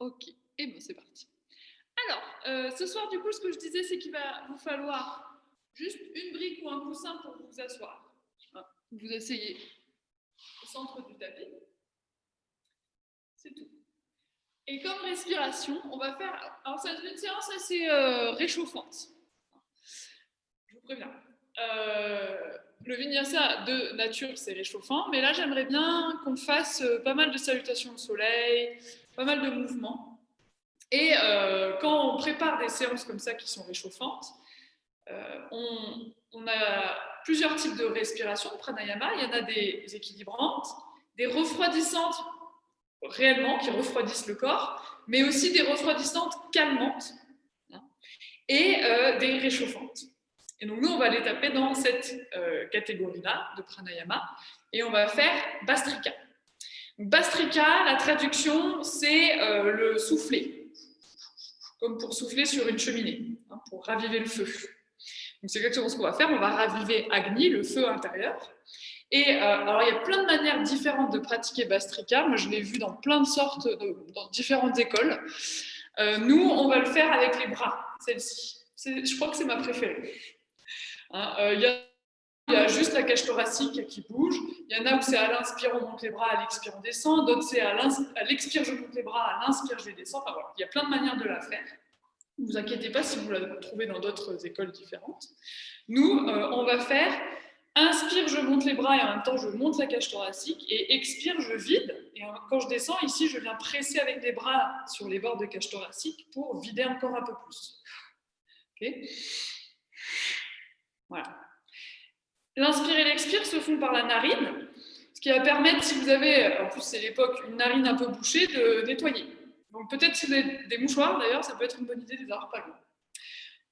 Ok, et bien c'est parti. Alors, ce soir, du coup, ce que je disais, c'est qu'il va vous falloir juste une brique ou un coussin pour vous asseoir. Vous asseyez au centre du tapis. C'est tout. Et comme respiration, on va faire... Alors, ça va être une séance assez réchauffante. Je vous préviens. Le vinyasa de nature, c'est réchauffant, mais là, j'aimerais bien qu'on fasse pas mal de salutations au soleil, pas mal de mouvements. Et quand on prépare des séances comme ça qui sont réchauffantes, on a plusieurs types de respiration, de pranayama. Il y en a des équilibrantes, des refroidissantes réellement, qui refroidissent le corps, mais aussi des refroidissantes calmantes, hein, et des réchauffantes. Et donc nous, on va les taper dans cette catégorie-là de pranayama, et on va faire Bastrika. Donc, Bastrika, la traduction, c'est le souffler, comme pour souffler sur une cheminée, hein, pour raviver le feu. Donc c'est exactement ce qu'on va faire, on va raviver Agni, le feu intérieur. Et alors il y a plein de manières différentes de pratiquer Bastrika, moi je l'ai vu dans plein de sortes, dans différentes écoles. Nous, on va le faire avec les bras, celle-ci. Je crois que c'est ma préférée. Hein, il y a juste la cage thoracique qui bouge. Il y en a où c'est à l'inspire, on monte les bras, à l'expire, on descend. D'autres, c'est à l'expire, je monte les bras, à l'inspire, je les descends. Enfin voilà, il y a plein de manières de la faire. Ne vous inquiétez pas si vous la trouvez dans d'autres écoles différentes. Nous, on va faire inspire, je monte les bras et en même temps, je monte la cage thoracique. Et expire, je vide. Et quand je descends, ici, je viens presser avec les bras sur les bords de cage thoracique pour vider encore un peu plus. Okay, voilà. L'inspire et l'expire se font par la narine, ce qui va permettre, si vous avez, en plus c'est l'époque, une narine un peu bouchée, de nettoyer. Donc peut-être si vous avez des mouchoirs d'ailleurs, ça peut être une bonne idée de les avoir pas loin.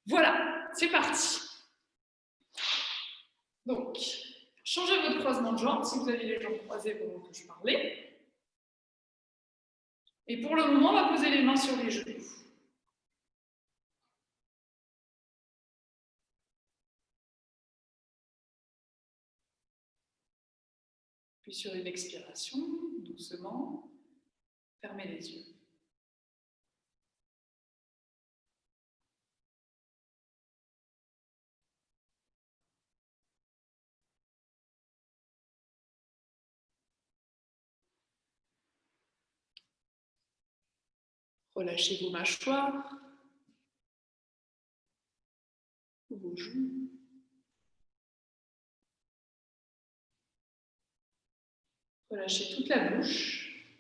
Voilà, c'est parti. Donc, changez votre croisement de jambes si vous avez les jambes croisées pendant que je parlais. Et pour le moment, on va poser les mains sur les genoux. Puis sur une expiration, doucement, fermez les yeux. Relâchez vos mâchoires, vos joues. Relâchez toute la bouche.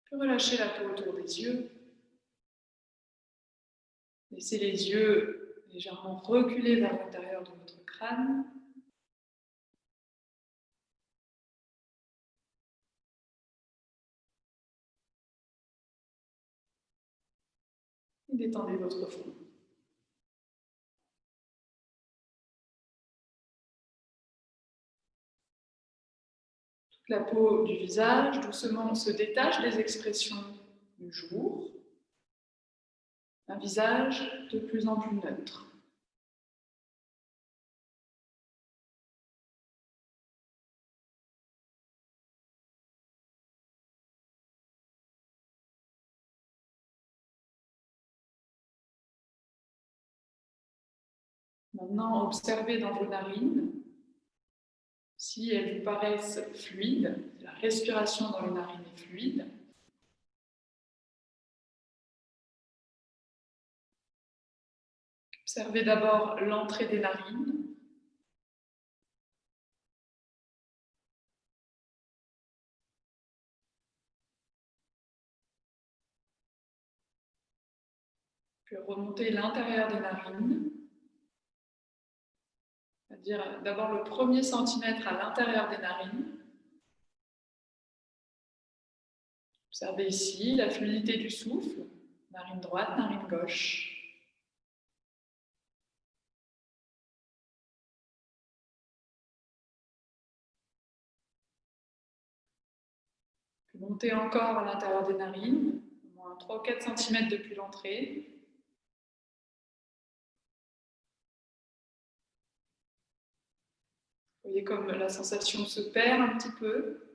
Puis relâchez la peau autour des yeux. Laissez les yeux légèrement reculer vers l'intérieur de votre crâne. Et détendez votre front. Toute la peau du visage doucement se détache des expressions du jour. Un visage de plus en plus neutre. Maintenant, observez dans vos narines si elles vous paraissent fluides, la respiration dans les narines est fluide. Observez d'abord l'entrée des narines. Puis remontez l'intérieur des narines. C'est-à-dire d'abord le premier centimètre à l'intérieur des narines. Observez ici la fluidité du souffle, narine droite, narine gauche. Puis montez encore à l'intérieur des narines, au moins 3 ou 4 cm depuis l'entrée. Vous voyez comme la sensation se perd un petit peu.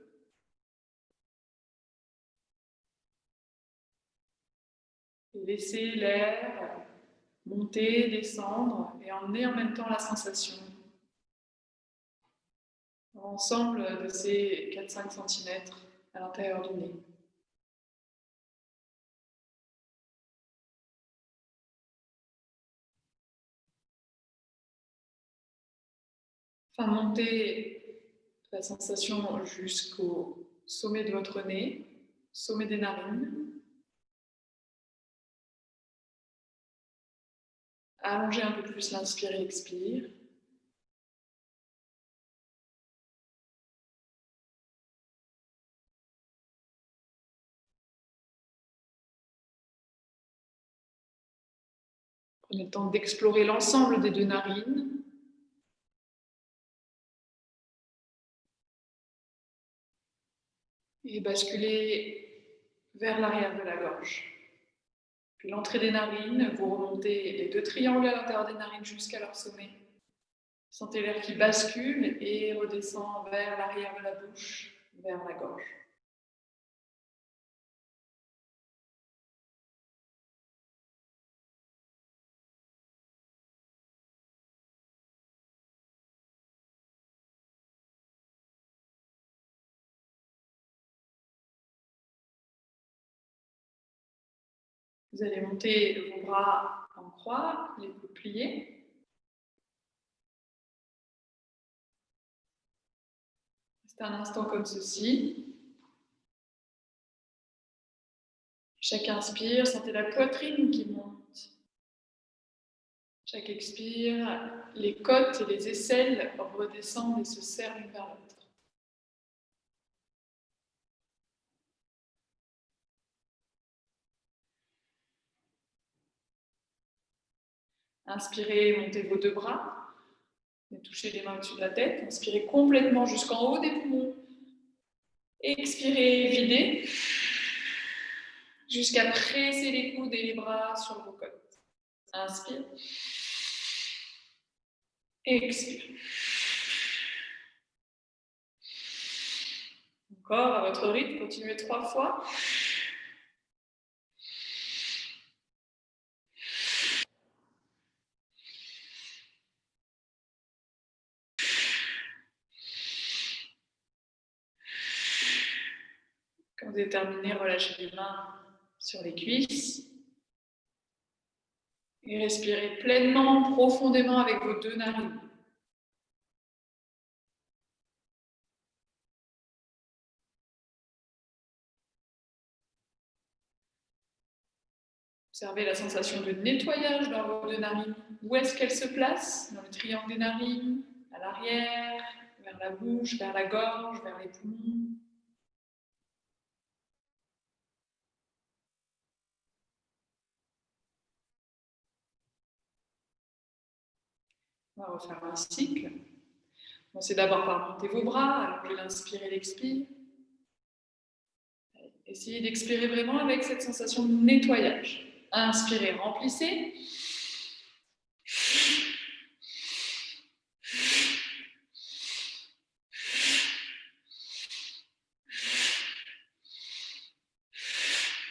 Et laissez l'air monter, descendre et emmener en même temps la sensation. L'ensemble de ces 4-5 cm à l'intérieur du nez. Enfin, montez la sensation jusqu'au sommet de votre nez, sommet des narines. Allongez un peu plus l'inspire et l'expire. Prenez le temps d'explorer l'ensemble des deux narines. Et basculez vers l'arrière de la gorge. Puis l'entrée des narines, vous remontez les deux triangles à l'intérieur des narines jusqu'à leur sommet. Sentez l'air qui bascule et redescend vers l'arrière de la bouche, vers la gorge. Vous allez monter vos bras en croix, les coudes pliés. Restez un instant comme ceci. Chaque inspire, sentez la poitrine qui monte. Chaque expire, les côtes et les aisselles redescendent et se serrent l'une vers l'autre. Inspirez, montez vos deux bras. Et touchez les mains au-dessus de la tête. Inspirez complètement jusqu'en haut des poumons. Expirez, videz. Jusqu'à presser les coudes et les bras sur vos côtes. Inspire. Expire. Encore à votre rythme, continuez 3 fois. Quand vous êtes terminé, relâchez les mains sur les cuisses. Et respirez pleinement, profondément avec vos deux narines. Observez la sensation de nettoyage dans vos deux narines. Où est-ce qu'elle se place? Dans le triangle des narines, à l'arrière, vers la bouche, vers la gorge, vers les poumons. On va refaire un cycle. Commencez d'abord par monter vos bras, allongez l'inspire et l'expire. Essayez d'expirer vraiment avec cette sensation de nettoyage. Inspirez, remplissez.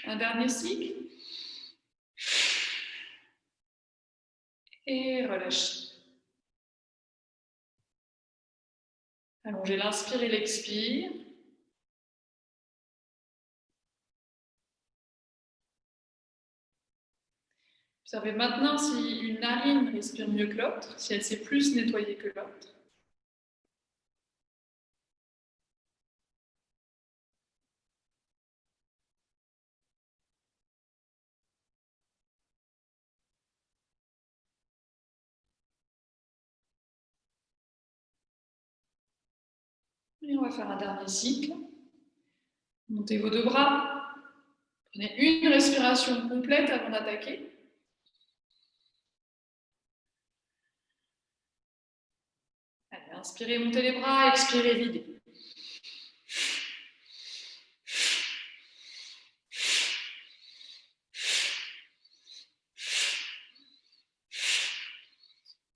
Un dernier cycle. Et relâchez. Allongez l'inspire et l'expire. Observez maintenant si une narine respire mieux que l'autre, si elle s'est plus nettoyée que l'autre. Et on va faire un dernier cycle. Montez vos deux bras. Prenez une respiration complète avant d'attaquer. Allez, inspirez, montez les bras, expirez, videz.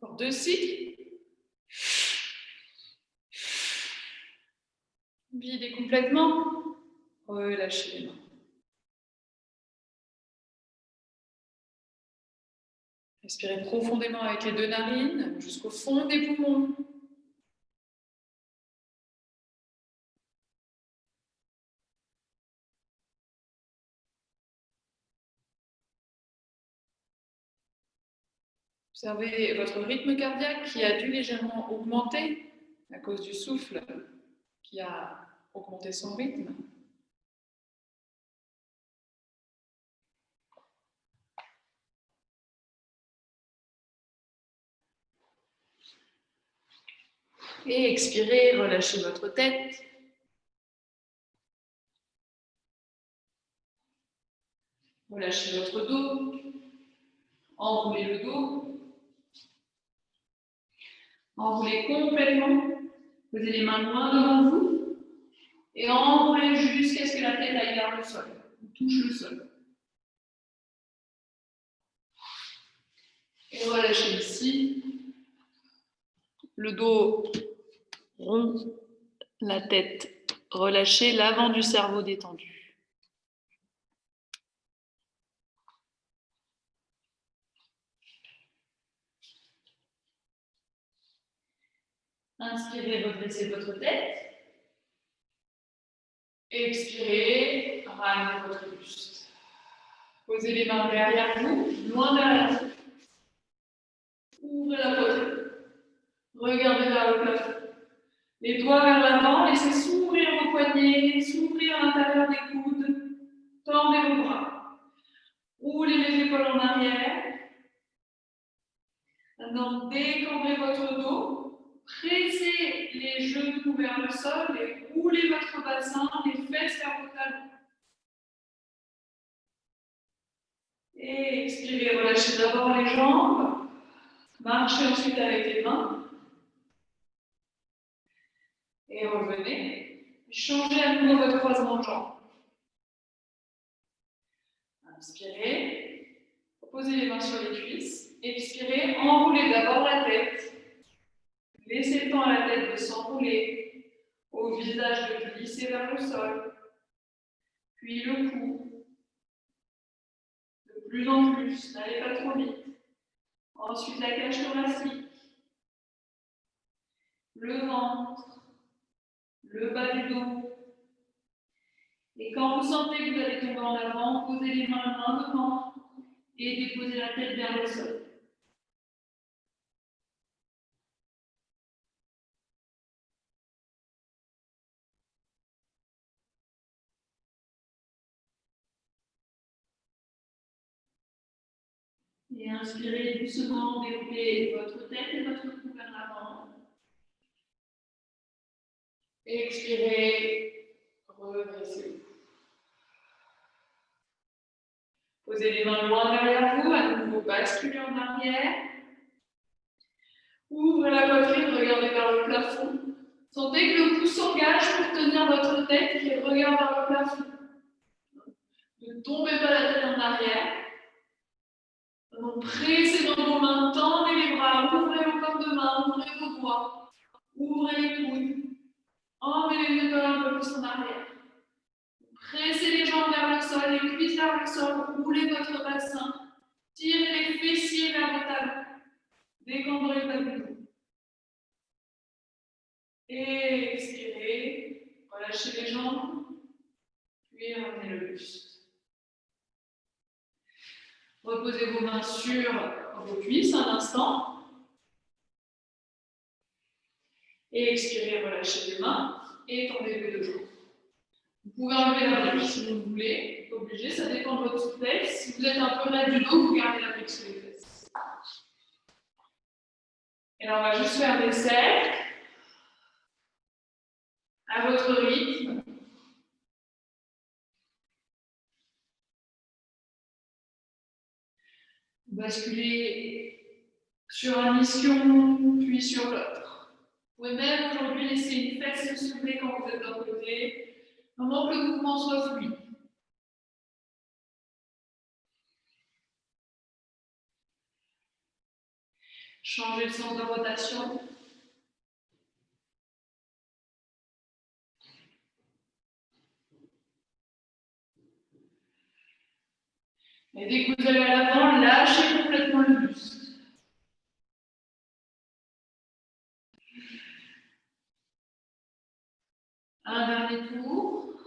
Pour deux cycles. Videz complètement. Relâchez les mains. Respirez profondément avec les deux narines jusqu'au fond des poumons. Observez votre rythme cardiaque qui a dû légèrement augmenter à cause du souffle qui a augmenté son rythme. Et expirez, relâchez votre tête. Relâchez votre dos. Enroulez le dos. Enroulez complètement. Posez les mains loin devant vous. Et enroulez jusqu'à ce que la tête aille vers le sol. Touche le sol. Et relâchez ici. Le dos rond. La tête relâchée. L'avant du cerveau détendu. Inspirez, redressez votre tête. Expirez, ramenez votre buste. Posez les mains derrière vous, loin derrière vous. Ouvrez la poitrine. Regardez vers le plafond. Les doigts vers l'avant, laissez s'ouvrir vos poignets, s'ouvrir à l'intérieur des coudes. Tendez vos bras. Roulez les épaules en arrière. Maintenant, décambrez votre dos. Pressez les genoux vers le sol et roulez votre bassin, les fesses vers vos talons. Et expirez, relâchez d'abord les jambes. Marchez ensuite avec les mains. Et revenez. Changez à nouveau votre croisement de jambes. Inspirez. Posez les mains sur les cuisses. Expirez. Enroulez d'abord la tête. Laissez le temps à la tête de s'enrouler. Au visage de glisser vers le sol. Puis le cou. De plus en plus. N'allez pas trop vite. Ensuite la cage thoracique. Le ventre. Le bas du dos. Et quand vous sentez que vous allez tomber en avant, posez les mains loin devant et déposez la tête vers le sol. Et inspirez doucement, déroulez votre tête et votre cou vers l'avant. Expirez, redressez-vous. Posez les mains loin derrière vous, à nouveau basculez en arrière. Ouvrez la poitrine, regardez vers le plafond. Sentez que le cou s'engage pour tenir votre tête qui regarde vers le plafond. Ne tombez pas la tête en arrière. Donc, pressez dans vos mains, tendez les bras, ouvrez vos corps de main, ouvrez vos doigts, ouvrez les coudes, emmenez les épaules un peu plus en arrière. Pressez les jambes vers le sol, les cuisses vers le sol, roulez votre bassin, tirez les fessiers vers vos talons, décambrez le bas du dos. Et expirez, relâchez les jambes, puis ramenez le buste. Reposez vos mains sur vos cuisses un instant. Et expirez, relâchez les mains et tendez les deux jambes. Vous pouvez enlever la brique si vous voulez, pas obligé, ça dépend de votre souplesse. Si vous êtes un peu raide du dos, vous gardez la brique sur les fesses. Et là, on va juste faire des cercles à votre rythme. Basculez sur un ischion, puis sur l'autre. Vous pouvez même aujourd'hui laisser une fesse se soulever quand vous êtes d'un côté, pendant que le mouvement soit fluide. Changez le sens de rotation. Et dès que vous allez à l'avant, lâchez complètement le buste. Un dernier tour.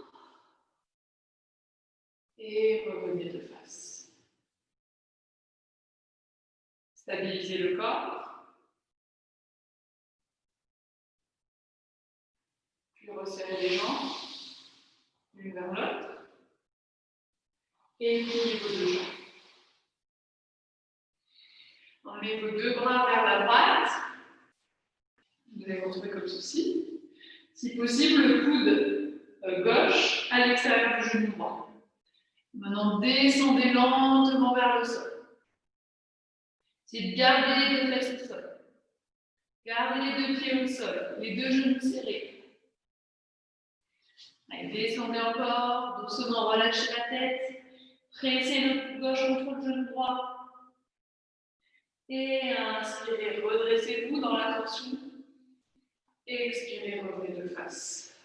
Et revenez de face. Stabilisez le corps. Puis resserrez les jambes, l'une vers l'autre. Et pliez vos deux jambes. Emmenez vos deux bras vers la droite. Vous allez vous retrouver comme ceci. Si possible, le coude gauche à l'extérieur du genou droit. Maintenant, descendez lentement vers le sol. Essayez de garder les deux fesses au sol. Gardez les deux pieds au sol, les deux genoux serrés. Allez, descendez encore, doucement, relâchez la tête. Pressez le coude gauche contre le genou droit. Et inspirez, redressez-vous dans la torsion. Expirez, revenez de face.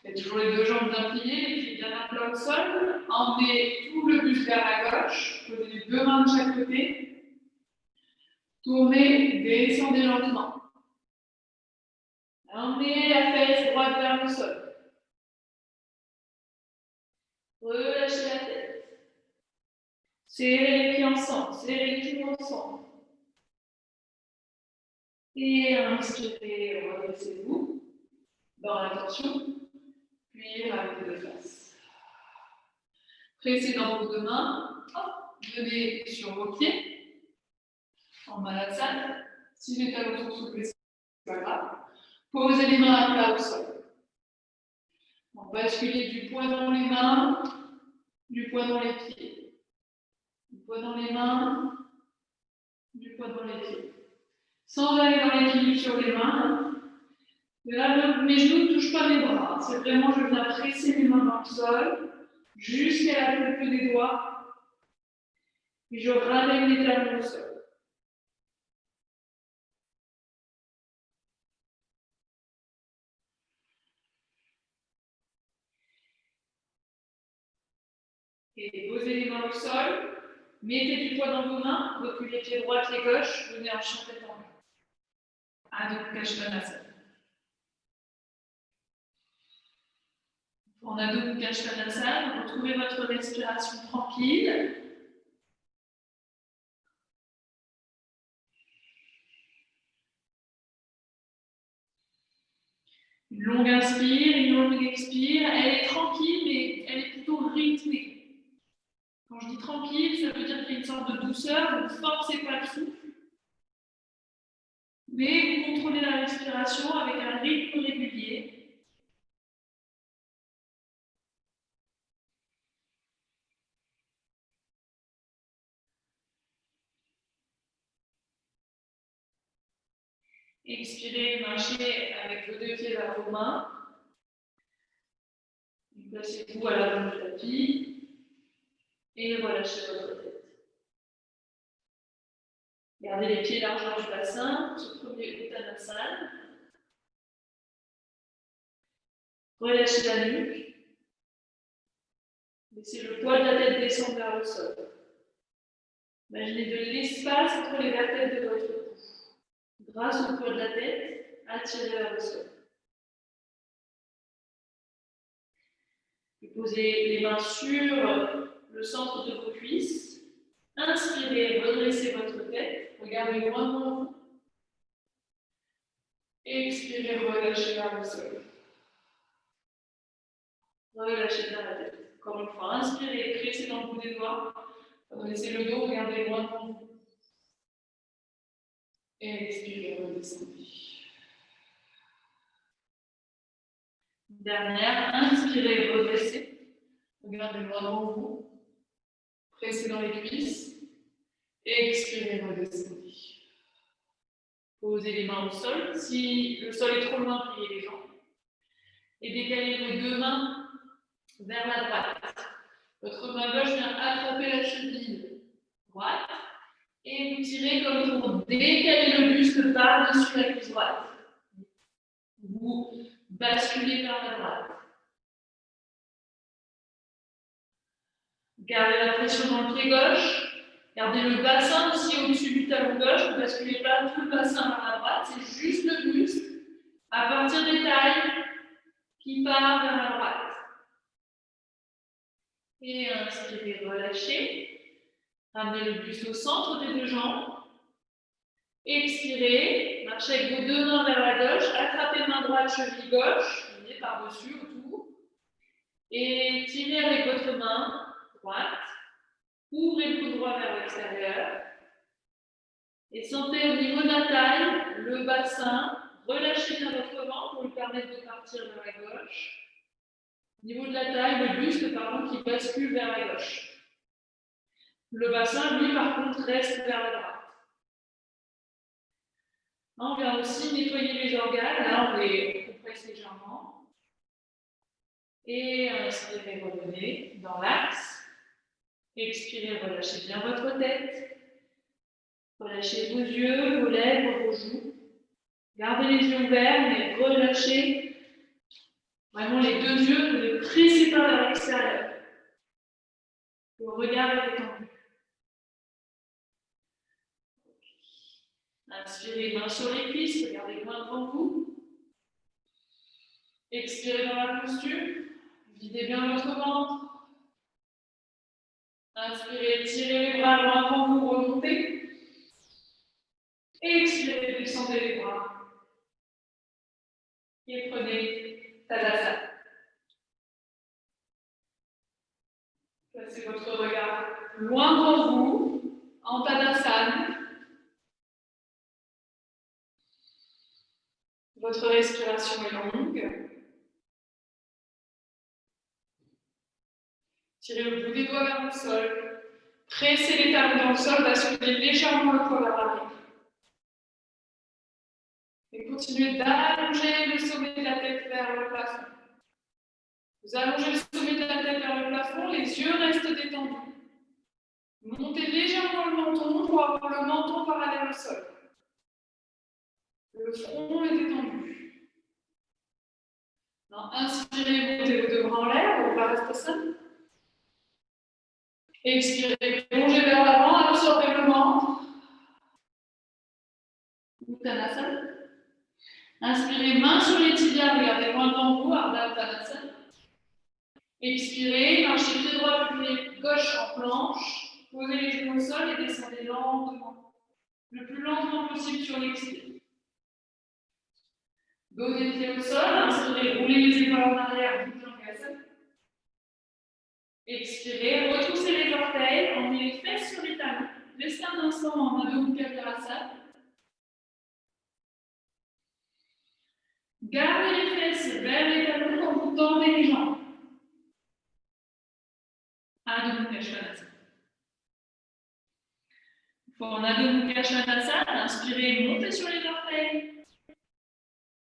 Faites toujours les deux jambes bien pliées, les pieds bien à plat au sol. Emmenez tout le buste vers la gauche. Posez les deux mains de chaque côté. Tournez, descendez lentement. Emmenez la fesse droite vers le sol. Relâchez la tête. Serrez les pieds ensemble, serrez les genoux ensemble. Et inspirez, redressez-vous dans la torsion. Puis ramenez de face. Pressez dans vos deux mains. Hop, venez sur vos pieds. En maladie. Si les talons sont soulevés, c'est pas grave. Posez les mains à plat au sol. Basculez du poids dans les mains, du poids dans les pieds. Du poids dans les mains, du poids dans les pieds. Sans aller dans l'équilibre sur les mains. Et là, mes genoux ne touchent pas mes bras. C'est vraiment, je viens presser mes mains dans le sol jusqu'à la pulpe des doigts. Puis je ramène les talons au sol. Et posez les mains au sol. Mettez du poids dans vos mains. Reculez les pieds droits, pieds gauche. Venez en chant tête en main. Adho Mukha Svanasana. En Adho Mukha Svanasana, retrouvez votre respiration tranquille. Une longue inspire, une longue expire. Elle est tranquille, mais elle est plutôt rythmée. Quand je dis tranquille, ça veut dire qu'il y a une sorte de douceur, vous ne forcez pas le souffle. Mais vous contrôlez la respiration avec un rythme régulier. Expirez, marchez avec vos deux pieds vers vos mains. Placez-vous à l'avant du tapis et relâchez votre tête. Gardez les pieds largement du bassin, ce premier Uttanasana. Relâchez la nuque. Laissez le poids de la tête descendre vers le sol. Imaginez de l'espace entre les vertèbres de votre cou. Grâce au poids de la tête, attirez vers le sol. Puis posez les mains sur le centre de vos cuisses. Inspirez, redressez votre tête. Regardez loin devant vous. Expirez, relâchez vers le sol. Relâchez bien la tête. Encore une fois, inspirez, pressez dans le bout des doigts. Redressez le dos, regardez loin devant vous. Et expirez, redescendez. Dernière, inspirez, redressez. Regardez loin devant vous. Pressez dans les cuisses. Expirez, redescendez. Posez les mains au sol. Si le sol est trop loin, pliez les jambes. Et décalez vos deux mains vers la droite. Votre main gauche vient attraper la cheville droite. Et vous tirez comme pour décaler le buste par-dessus la cuisse droite. Vous basculez vers la droite. Gardez la pression dans le pied gauche. Gardez le bassin aussi au-dessus du talon gauche. Ne basculez pas tout le bassin vers la droite. C'est juste le buste à partir des tailles qui part vers la droite. Et inspirez, relâchez. Ramenez le buste au centre des deux jambes. Expirez. Marchez avec vos deux mains vers la gauche. Attrapez main droite, cheville gauche. Venez par-dessus, autour. Et tirez avec votre main droite. Ouvrez le coude droit vers l'extérieur. Et sentez au niveau de la taille, le bassin. Relâchez bien votre ventre pour lui permettre de partir vers la gauche. Au niveau de la taille, le buste, pardon, qui bascule vers la gauche. Le bassin, lui, par contre, reste vers la droite. On vient aussi nettoyer les organes. Là, on les compresse légèrement. Et inspirez, revenez dans l'axe. Expirez, relâchez bien votre tête. Relâchez vos yeux, vos lèvres, vos joues. Gardez les yeux ouverts, mais relâchez vraiment les deux yeux. Ne les pressez pas vers l'extérieur. Le regard est détendu. Inspirez, main sur les cuisses, regardez loin devant vous. Expirez dans la posture. Videz bien votre ventre. Inspirez, tirez les bras loin devant vous, remontez. Expirez, descendez les bras. Et prenez Tadasana. Placez votre regard loin devant vous, en Tadasana. Votre respiration est longue. Tirez le bout des doigts vers le sol. Pressez les talons dans le sol, basculez légèrement le corps vers l'arrière. Et continuez d'allonger le sommet de la tête vers le plafond. Vous allongez le sommet de la tête vers le plafond, les yeux restent détendus. Montez légèrement le menton pour avoir le menton parallèle au sol. Le front est détendu. Inspirez, montez vos deux bras en l'air, Uttanasana. Expirez, plongez vers l'avant, absorbez le ventre. Uttanasana. Inspirez, main sur les tibias, regardez loin devant vous, Ardha Uttanasana. Expirez, marchez pied droit, pied gauche en planche. Posez les genoux au sol et descendez lentement. Le plus lentement possible sur l'expire. Dos des pieds au sol, inspirez, roulez les épaules en arrière, Bhujangasana. Expirez, retroussez les orteils, emmenez les fesses sur les talons. Restez un instant en Adho Mukha Virasana. Gardez les fesses vers les talons quand vous tendez les jambes. Adho Mukha Svanasana. En Adho Mukha Svanasana, inspirez, montez sur les orteils.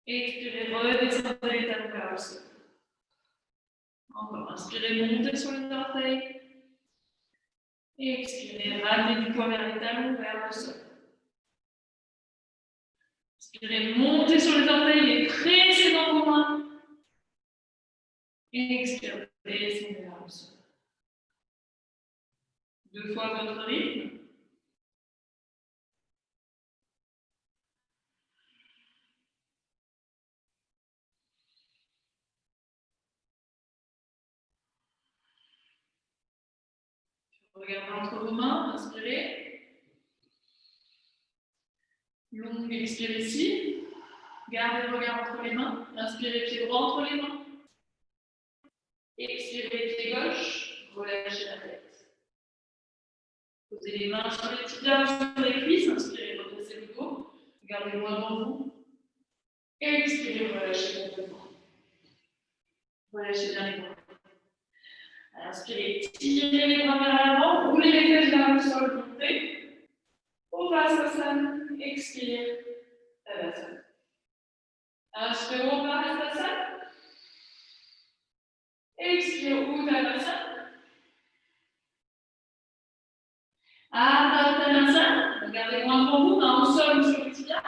Expirez, redescendez les talons vers le sol. Encore, inspirez, montez sur les orteils. Expirez, ramenez du poids vers les talons, vers le sol. Inspirez, montez sur les orteils et pressez dans vos mains. Expirez, descendez vers le sol. 2 fois votre rythme. Regardez entre vos mains, inspirez. Longue expire ici. Gardez le regard entre les mains. Inspirez, pied droit entre les mains. Expirez, pied gauche. Relâchez la tête. Posez les mains sur les tibias ou sur les cuisses. Inspirez, redressez le dos. Gardez loin devant vous. Expirez, relâchez complètement. Relâchez bien les bras. Inspirez, tirez les bras vers l'avant, roulez les fesses vers le sol, montez. Upasana, expire, Tadasana. Inspire, Upasana. Expire, Uttanasana. Ardha Uttanasana. Regardez loin devant vous, main au sol ou sur le tibia.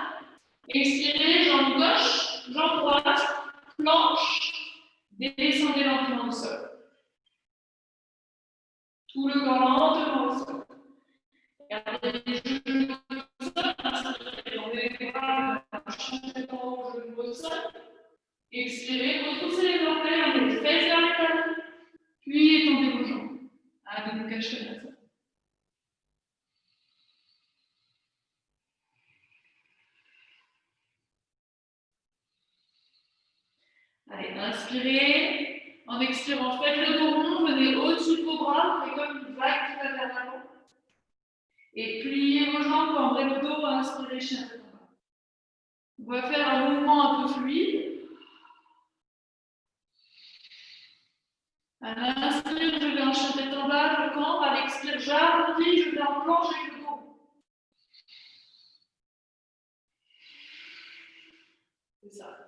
Expirez, jambe gauche, jambe droite, planche. Descendez lentement au sol. Tout le corps lentement au sol. Gardez les genoux au sol, inspirez, tendez les bras, changez en haut, genoux au sol. Expirez, retroussez les orteils, emmenez les fesses vers les talons, puis étendez vos jambes. Adho Mukha Svanasana. Allez, inspirez. En expirant, faites le dos rond, venez au-dessus de vos bras, c'est comme une vague qui va vers l'avant. Et pliez vos jambes, pendrez le dos, inspirez, chien tête en bas. On va faire un mouvement un peu fluide. À l'inspire, je vais en chien tête en bas, je campe. À l'expire, j'arrondis, je vais en planche avec le dos. C'est ça.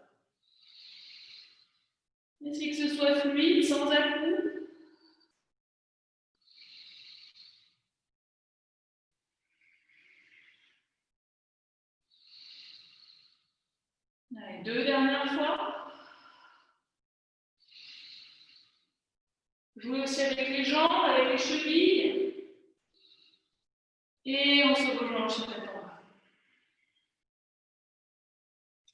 Essayez que ce soit fluide, sans à-coups. Allez, 2 dernières fois. Jouez aussi avec les jambes, avec les chevilles. Et on se rejoint en chien tête en bas.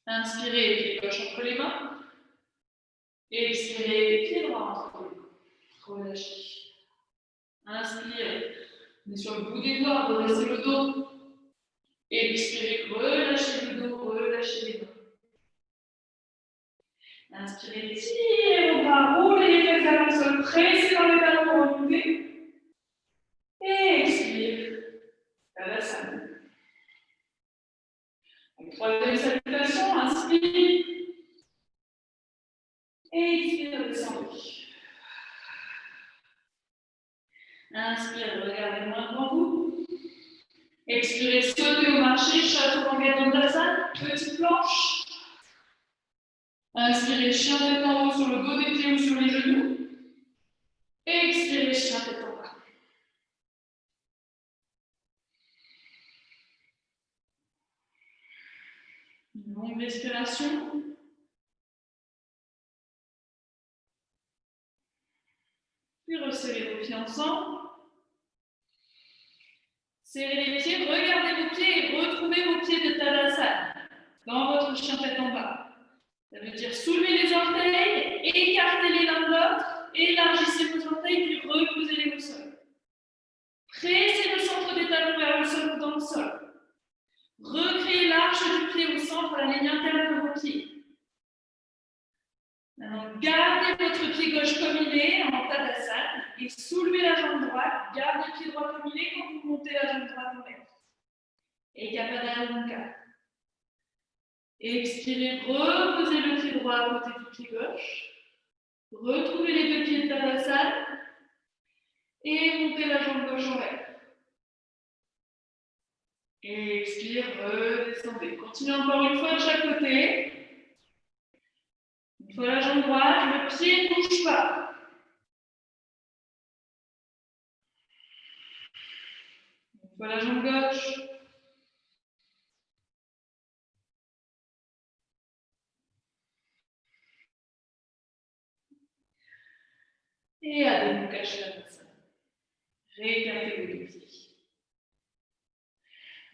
Inspirez, pied gauche entre les mains. Expirez, pied droit entre les mains. Relâchez. Inspirez. On est sur le bout des doigts, redressez le dos. Expirez, relâchez le dos, relâchez les mains. Inspirez, tirez vos bras, roulez les fesses vers le sol, pressez dans les talons pour remonter. Et expire. Tadasana. Troisième salutation, inspire. Et expire, descendez. Inspire, regardez loin devant vous. Expirez, sautez au marché, chaturanga dandasana, petite planche. Inspirez, chien tête en haut sur le dos des pieds ou sur les genoux. Expirez, chien tête en bas. Une longue respiration. Puis resserrez vos pieds ensemble. Serrez les pieds, regardez vos pieds et retrouvez vos pieds de Tadasana dans votre chien tête en bas. Ça veut dire soulevez les orteils, écartez-les l'un de l'autre, élargissez vos orteils puis reposez-les au sol. Pressez le centre des talons vers le sol ou dans le sol. Recréez l'arche du pied au centre, la ligne interne de vos pieds. Maintenant, gardez votre pied gauche comme il est en Tadasana et soulevez la jambe droite. Gardez le pied droit comme il est quand vous montez la jambe droite en l'air. Et Kapada Mukha. Expirez, reposez le pied droit à côté du pied gauche. Retrouvez les deux pieds de Tadasana et montez la jambe gauche en l'air. Et expire, redescendez. Continuez encore une fois de chaque côté. Une fois la jambe droite, le pied ne bouge pas. Une fois la jambe gauche. Et Adho Mukha Svanasana. Réécartez vos deux pieds.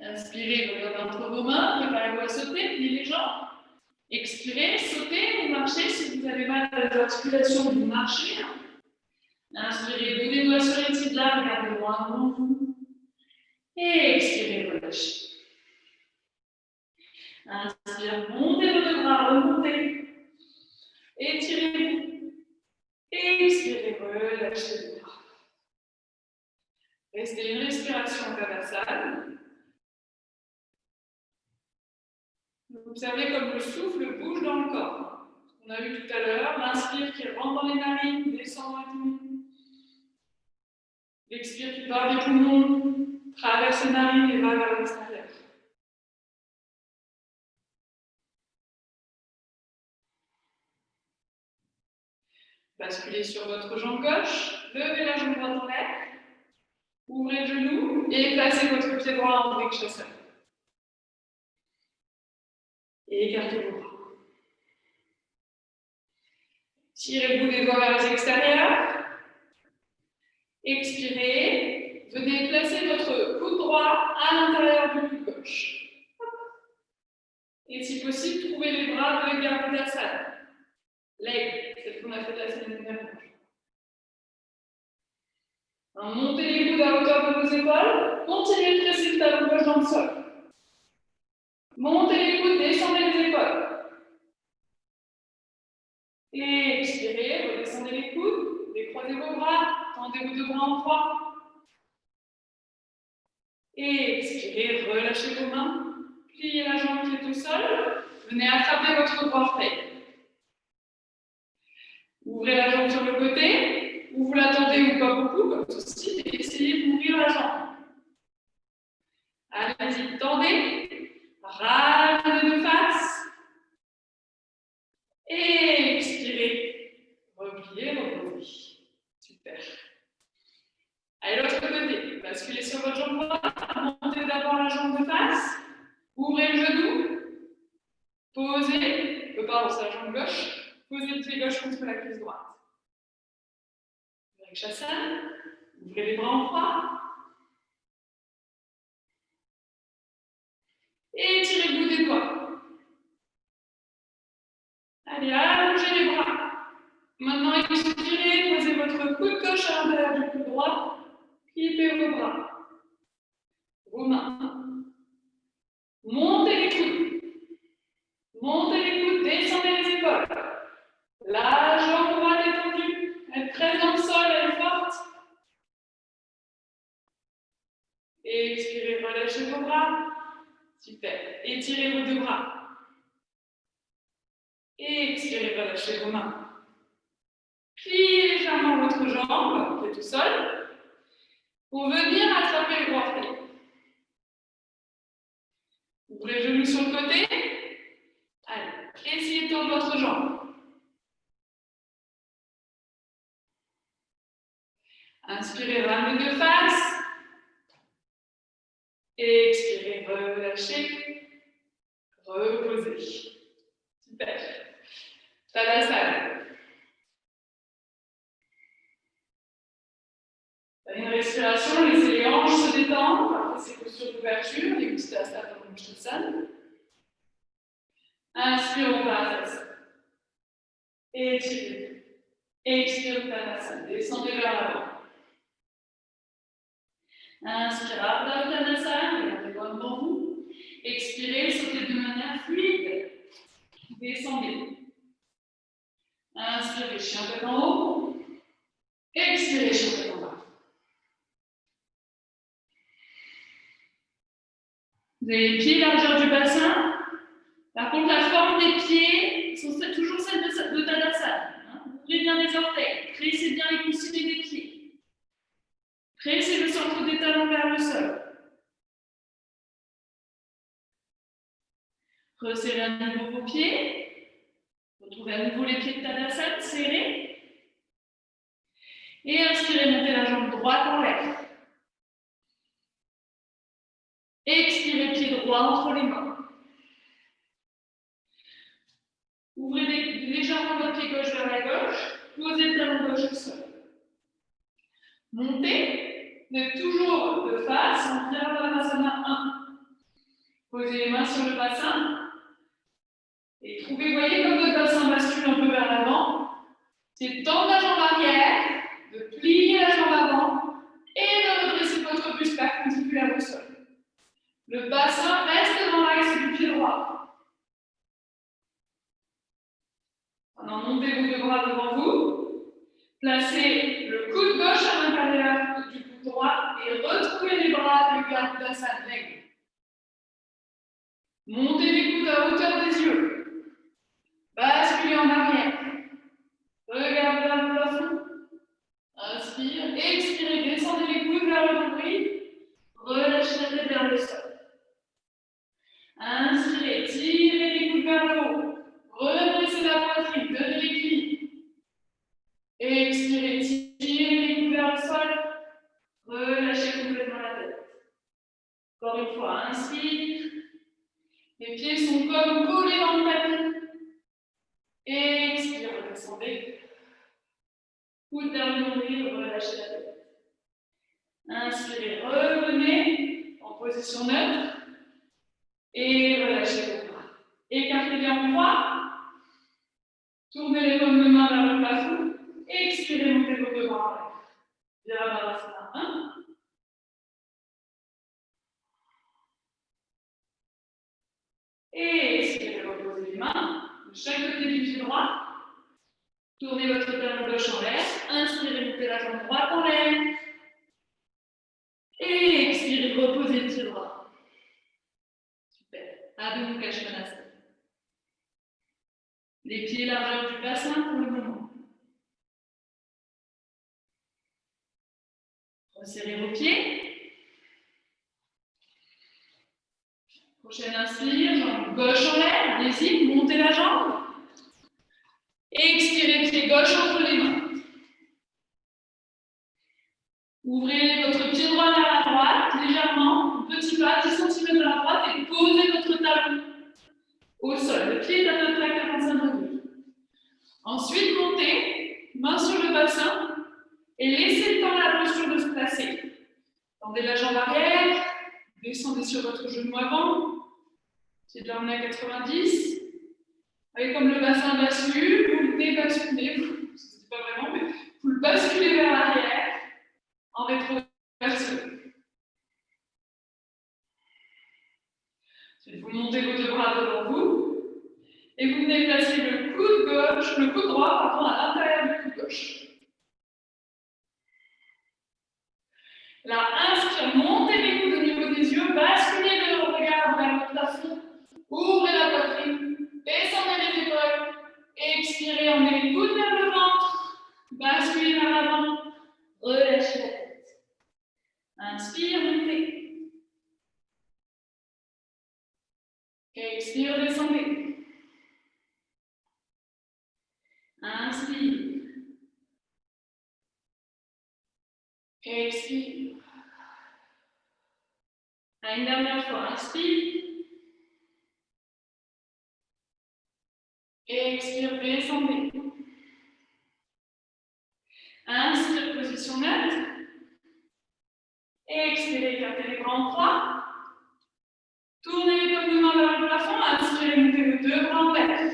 Inspirez, regardez entre vos mains, préparez-vous à sauter, pliez les jambes. Expirez, sautez ou marchez. Si vous avez mal à les articulations, vous marchez. Inspirez, bout des doigts sur les tibias, regardez loin devant vous. Et expirez, relâchez. Inspirez, montez vos deux bras, remontez. Étirez-vous. Expirez, relâchez les bras. Restez une respiration Tadasana. Vous savez comme le souffle bouge dans le corps. On a vu tout à l'heure, l'inspire qui rentre dans les narines, descend dans les poumons. L'expire qui part des poumons, traverse les narines et va vers l'extérieur. Basculez sur votre jambe gauche, levez la jambe droite en l'air, ouvrez le genou et placez votre pied droit en Vrikshasana. Et écartez vos bras. Tirez le bout des doigts vers les extérieurs. Expirez. Venez placer votre coude droit à l'intérieur du coude gauche. Et si possible, trouvez les bras de Gardasana. Leg, c'est ce qu'on a fait la semaine dernière. Montez les coudes à hauteur de vos épaules. Continuez de presser le talon gauche dans le sol. Montez les coudes, descendez les épaules. Et expirez, redescendez les coudes, décroisez vos bras, tendez vos deux bras en croix. Et expirez, relâchez vos mains, pliez la jambe qui est au sol, venez attraper votre droit orteil. Ouvrez la jambe sur le côté, ou vous la tendez ou pas beaucoup, comme ceci, et essayez d'ouvrir la jambe. Allez-y, tendez, ramenez de face, et expirez, repliez, reposez. Super. Allez, l'autre côté, basculez sur votre jambe droite, montez d'abord la jambe de face, ouvrez le genou, posez, pardon, c'est la jambe gauche, posez le pied gauche contre la cuisse droite. Vrikshasana, ouvrez les bras en croix, et tirez le bout des doigts. Allez, allongez les bras. Maintenant, expirez, posez votre coude gauche à l'intérieur du coude droit, pliez vos bras, vos mains. Montez les coudes. Montez les coudes, descendez les épaules. La jambe droite est tendue. Elle presse dans le sol, elle est forte. Et expirez, relâchez vos bras. Super. Étirez vos deux bras. Et expirez, relâchez vos mains. Pliez légèrement votre jambe, qui est au sol, pour venir attraper le droit orteil. Ouvrez le genou sur le côté. Allez, essayez de tendre votre jambe. Inspirez, ramenez de face. Et expirez, relâchez. Reposez. Super. Tadasana. Une respiration, laissez les hanches se détendre. Après ces postures d'ouverture, les Uttanasana pour Uttanasana. Inspire, on va à face. Étirez. Expire, Uttanasana. Descendez vers l'avant. Inspire, Ardha Uttanasana. Regardez loin devant vous. Expirez, sautez de manière fluide. Descendez. Inspirez, chien tête en haut. Expirez, chien tête en bas. Vous avez les pieds largeur du bassin. Par contre, la forme des pieds sont toujours celle de Tadasana. Ouvrez bien les orteils. Pressez bien les coussinets des pieds. Pressez le centre des talons vers le sol. Resserrez à nouveau vos pieds. Retrouvez à nouveau les pieds de Tadasana serrés. Et inspirez, montez la jambe droite en l'air. Expirez, pied droit entre les mains. Ouvrez légèrement votre pied gauche vers la gauche. Posez le talon gauche au sol. Montez. Vous êtes toujours de face en Virabhadrasana 1. Posez les mains sur le bassin. Et trouvez, voyez comme votre bassin bascule un peu vers l'avant. C'est de tendre la jambe arrière, de plier la jambe avant et de redresser votre buste perpendiculaire au sol. Le bassin reste dans l'axe du pied droit. Maintenant, montez vos deux bras devant vous. Placez le coude gauche à l'intérieur du coude droit et retrouvez les bras de Gardasana. Montez les coudes à hauteur des yeux. Basculez en arrière. Regardez vers le plafond. Inspire. Expirez. Descendez les coudes vers le nombril. Relâchez la tête vers le sol. Inspirez. Tirez les coudes vers le haut. Redressez la poitrine. Donnez l'équilibre. Expirez. Tirez les coudes vers le sol. Relâchez complètement la tête. Encore une fois. Inspire. Les pieds sont comme collés dans le tapis. Expire, redescendez. Coude vers le nombril, relâchez la tête. Inspirez, revenez en position neutre. Et relâchez vos bras. Écartez-les en croix. Tournez les paumes de main vers le plafond. Expirez, montez vos deux bras en l'air. Virabhadrasana 1. Et expirez, reposez les mains de chaque côté du pied droit. Tournez votre talon gauche en l'air. Inspirez, montez la jambe droite en l'air. Et expirez, reposez le pied droit. Super. Adho Mukha Svanasana. Les pieds largeur du bassin pour le moment. Resserrez vos pieds. Prochaine inspire, jambe gauche en l'air. Allez-y, montez la jambe. Expirez, pied gauche entre les mains. Ouvrez votre pied droit vers la droite, légèrement, un petit pas, 10 cm vers la droite, et posez votre talon au sol. Le pied est à peu près à 45 degrés. Ensuite, montez, main sur le bassin, et laissez le temps à la posture de se placer. Tendez la jambe arrière, descendez sur votre genou avant, pied de l'emmener à 90. Voyez comme le bassin bascule, vous le débasculez, c'est pas vraiment, mais vous le basculez vers l'arrière en rétroversé. Ensuite, vous montez vos deux bras devant vous et vous venez placer le coude droit à l'intérieur du coude gauche. Là, inspire, montez les coudes au niveau des yeux, basculez le regard vers le plafond, ouvrez la poitrine, descendez les épaules, expirez, emmenez les coudes vers le ventre, basculez vers l'avant, relâchez la tête. Inspire, montez. Expire, descendez. Inspire. Expire. Une dernière fois, inspire. Expire, descendez. Inspire, position neutre. Expirez, écartez les bras en croix. Tournez les paumes de main vers le plafond. Inspirez, montez vos deux bras en l'air.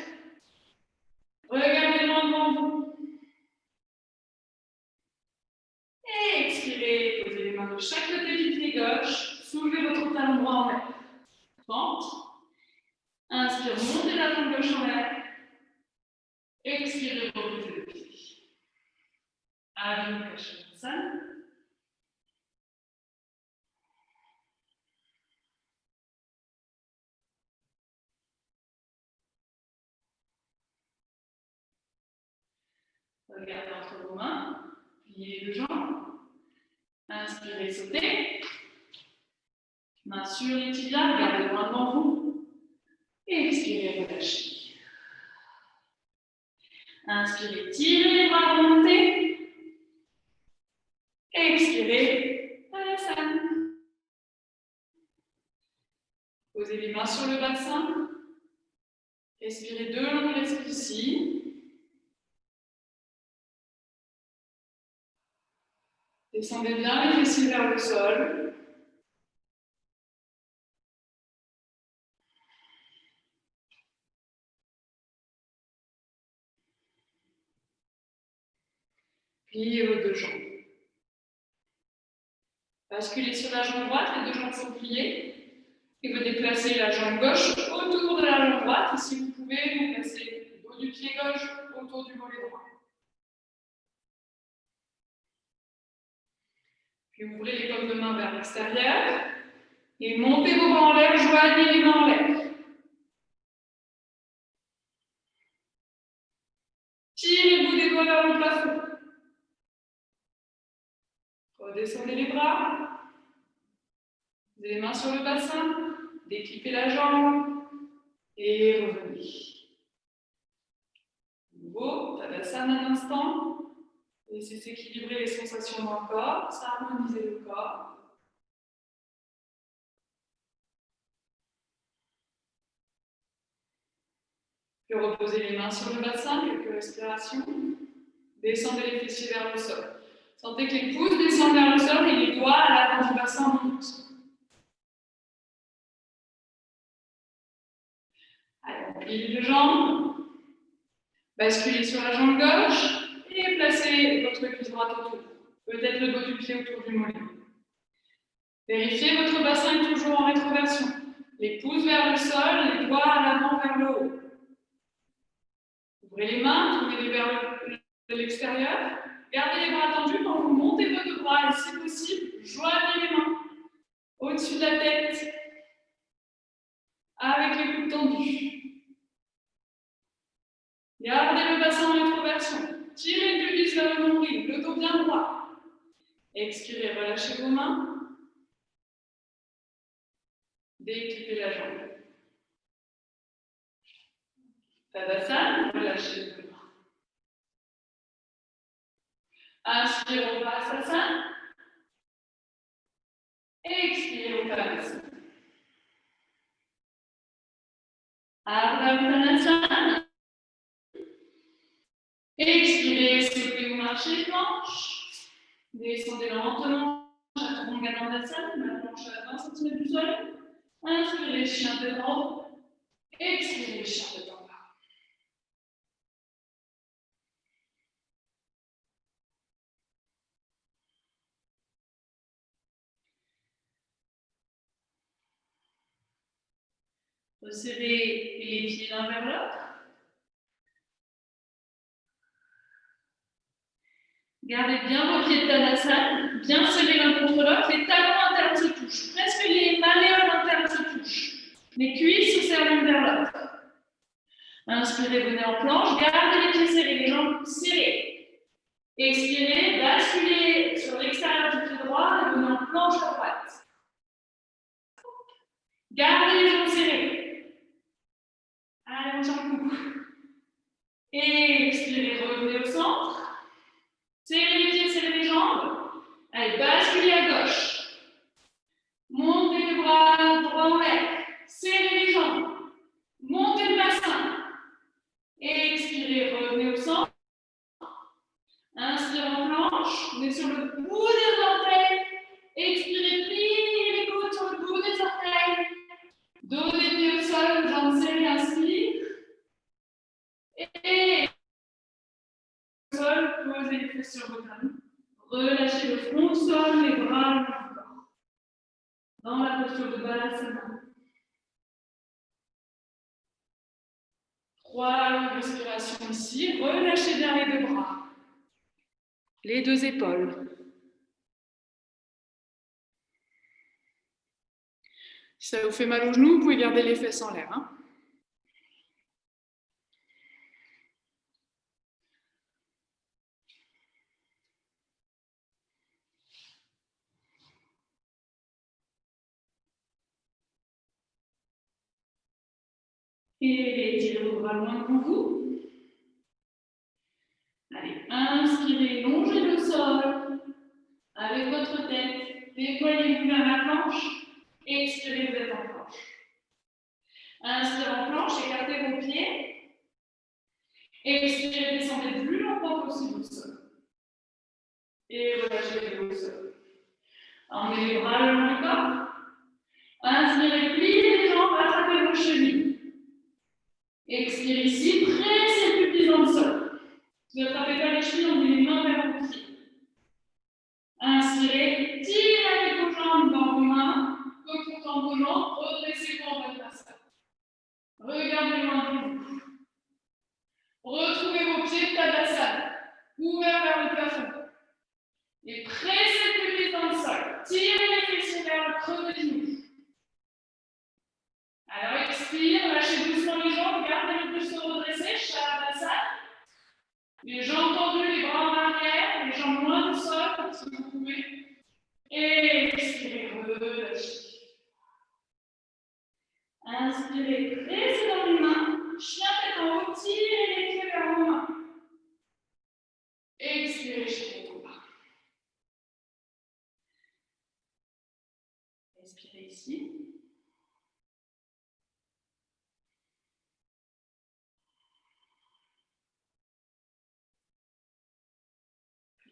Regardez loin devant vous. Expirez, posez les mains de chaque côté du pied gauche. Soulevez votre talon droit en l'air. Pente. Inspire, montez la jambe gauche en l'air. Expirez, reposez le pied. Adho Mukha Svanasana. Regardez entre vos mains. Pliez les deux jambes. Inspirez, sautez. Main sur les tibias, regardez loin devant vous. Expirez, relâchez. Inspirez, tirez les bras, remontez. Expirez, Tadasana. Posez les mains sur le bassin. Respirez deux longues respirations ici. Descendez bien les fessiers vers le sol. Pliez vos deux jambes. Basculez sur la jambe droite, les deux jambes sont pliées. Et vous déplacez la jambe gauche autour de la jambe droite. Et si vous pouvez, vous placez le dos du pied gauche autour du mollet droit. Puis ouvrez les paumes de main vers l'extérieur. Et montez vos bras en l'air, joignez les mains en l'air. Tirez le bout des doigts vers le plafond. Redescendez les bras. Vous avez les mains sur le bassin. Déclipez la jambe. Et revenez. Nouveau, Tadasana un instant. Laissez s'équilibrer les sensations dans le corps, s'harmoniser le corps. Puis reposez les mains sur le bassin, quelques respirations. Descendez les fessiers vers le sol. Sentez que les pouces descendent vers le sol et les doigts à l'avant du bassin montent. Allez, pliez les deux jambes. Basculez sur la jambe gauche et placez votre cuisse droite autour. Peut-être le dos du pied autour du mollet. Vérifiez votre bassin est toujours en rétroversion. Les pouces vers le sol, les doigts à l'avant vers le haut. Ouvrez les mains, tournez-les vers l'extérieur. Gardez les bras tendus quand vous montez vos deux bras et si possible, joignez les mains au-dessus de la tête avec les coudes tendus. Gardez le bassin en rétroversion. Tirez le pubis vers le nombril, le dos bien droit. Expirez, relâchez vos mains. Déclipez la jambe. Tadasana, relâchez les deux mains. Inspirez, Uttanasana. Expirez, Uttanasana. Ardha Uttanasana. Expirez, soufflez ou marchez planche. Descendez lentement, Chaturanga Dandasana, la planche à 20 cm du sol. Inspirez, chien de haut. Expirez, chien de en bas. Resserrez les pieds l'un vers l'autre. Gardez bien vos pieds de Tadasana, bien serrés l'un contre l'autre. Les talons internes se touchent. Presque les malléoles internes se touchent. Les cuisses se serrent l'une vers l'autre. Inspirez, venez en planche. Gardez les pieds serrés, les jambes serrées. Expirez, basculez sur l'extérieur du pied droit et venez en planche à droite. Gardez les jambes serrées. Allez, on tient le coup. Expirez, revenez au centre. Serrez les pieds, serrez les jambes. Allez, basculez à gauche. Montez les bras droit en l'air. Serrez les jambes. Montez le bassin. Expirez, revenez au centre. Inspirez en planche. On est sur le bout des orteils. Expirez, pliez les coudes sur le bout des orteils. Dos des pieds au sol, jambes serrées, inspire. Et au sol, posez les fesses sur vos talons. Relâchez le front au sol, les bras le long du corps. Dans la posture de Balasana. 3 longues respirations ici. Relâchez bien les deux bras. Les deux épaules. Si ça vous fait mal aux genoux, vous pouvez garder les fesses en l'air. Hein. Et étirez vos bras loin devant vous. Allez, inspirez, longez le sol avec votre tête. Dévoilez-vous vers la planche. Expirez, vous êtes en planche. Inspirez en planche, écartez vos pieds. Expirez, descendez le plus longtemps possible au sol. Et relâchez le sol. Emmenez les bras le long du corps. Inspirez, pliez les jambes, attrapez vos chevilles. Expirez ici, pressez le pubis dans le sol. Ne n'attrapez pas les chevilles, emmenez les mains vers vos pieds. Inspirez, tirez avec vos jambes dans vos mains, contournant vos jambes, redressez-vous en bas de la salle. Regardez loin de vous. Retrouvez vos pieds de Tadasana, ouverts vers le plafond. Et pressez le pubis dans le sol. Tirez les fessiers vers le creux des genoux. Alors expire, lâchez doucement les jambes, gardez le buste redressé, Shavasana. Les jambes tendues, les bras en arrière, les jambes loin du sol, si vous pouvez. Et expirez, relâchez. Inspirez, pressez dans les mains, chien tête en haut, tirez les pieds vers vos mains. Expirez, chien tête en bas. Expirez ici.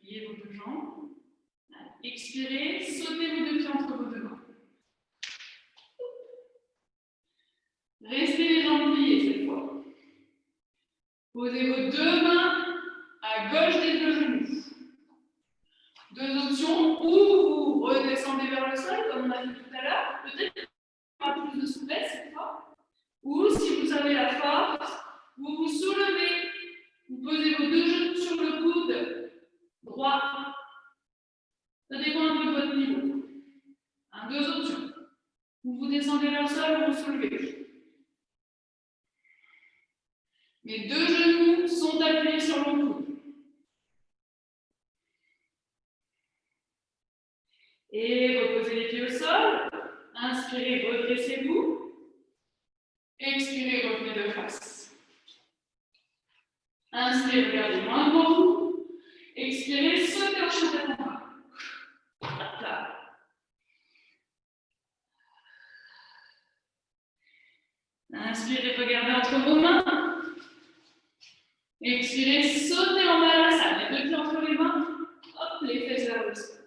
Pliez vos deux jambes. Expirez, sautez vos deux pieds entre vos deux mains. Restez les jambes pliées cette fois. Posez vos deux mains à gauche des deux genoux. Deux options, ou vous redescendez vers le sol, comme on a fait tout à l'heure, peut-être qu'il y aura plus de souplesse cette fois. Ou si vous avez la force, vous vous soulevez, vous posez vos deux genoux sur le coude droit. Ça dépend un peu de votre niveau. Deux options. Vous descendez vers le sol, vous vous soulevez. Mes deux genoux sont appuyés sur le coude. Et reposez les pieds au sol. Inspirez, redressez-vous. Expirez, revenez de face. Inspirez, regardez loin devant vous. Expirez, sautez en chien tête en bas. Là. Inspirez, regardez entre vos mains. Expirez, sautez en bas à la salle. Les deux pieds entre les mains. Hop, les fesses vers le sol.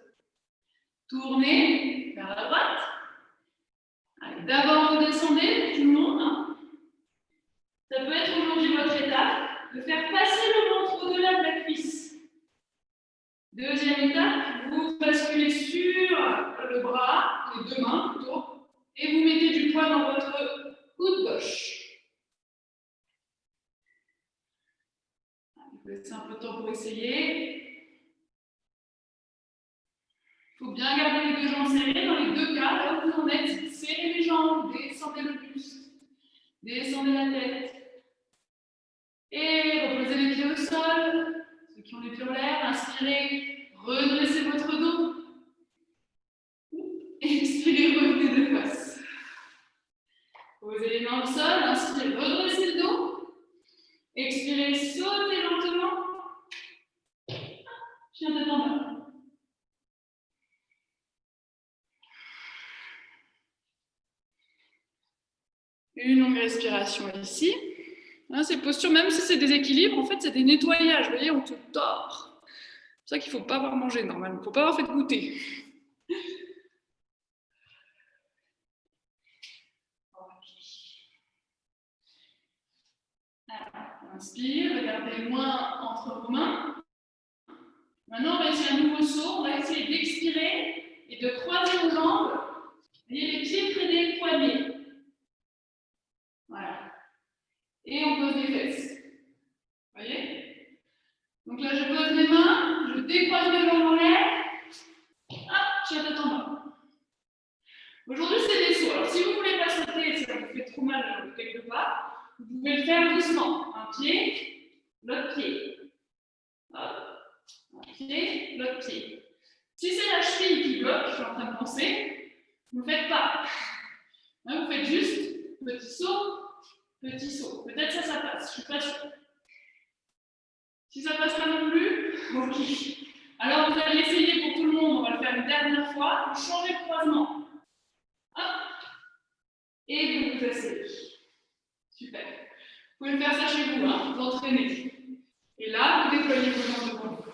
Tournez vers la droite. Allez, d'abord vous descendez, tout le monde. Hein. Ça peut être aujourd'hui votre étape de faire passer le ventre au-delà de la cuisse. Deuxième étape, vous basculez sur le bras, les deux mains plutôt, et vous mettez du poids dans votre coude gauche. Vous laissez un peu de temps pour essayer. Il faut bien garder les deux jambes serrées. Dans les deux cas, là où vous en êtes, serrez les jambes, descendez le buste, descendez la tête. Et reposez les pieds au sol. Ceux qui ont les pieds en l'air, inspirez, redressez votre dos. Expirez, revenez de face. Posez les mains au sol, inspirez, redressez le dos. Expirez, sautez lentement. Chien tête en bas. Une longue respiration ici. Hein, ces postures, même si c'est des équilibres, en fait, c'est des nettoyages. Vous voyez, on te tord. C'est pour ça qu'il ne faut pas avoir mangé normalement. Il ne faut pas avoir fait goûter. Alors, inspire, regardez loin entre vos mains. Maintenant, on va essayer un nouveau saut. On va essayer d'expirer et de croiser nos jambes. Vous voyez, les pieds près des poignets. Voilà. Et on pose les fesses. Vous voyez? Donc là, je pose mes mains, je décroise mes jambes en l'air. Hop, chien tête en bas. Aujourd'hui, c'est des sauts. Alors, si vous ne voulez pas sauter, si ça vous fait trop mal quelque part, vous pouvez le faire doucement. Un pied, l'autre pied. Hop. Un pied, l'autre pied. Si c'est la cheville qui bloque, je suis en train de penser, vous ne le faites pas. Hein, vous faites juste petit saut, petit saut. Peut-être ça passe, je ne suis pas sûre. Si ça ne passe pas non plus, ok. Alors vous allez essayer pour tout le monde, on va le faire une dernière fois, vous changez de croisement. Hop. Et vous vous asseyez. Super. Vous pouvez faire ça chez vous, hein, vous entraînez. Et là, vous déployez vos jambes devant vous.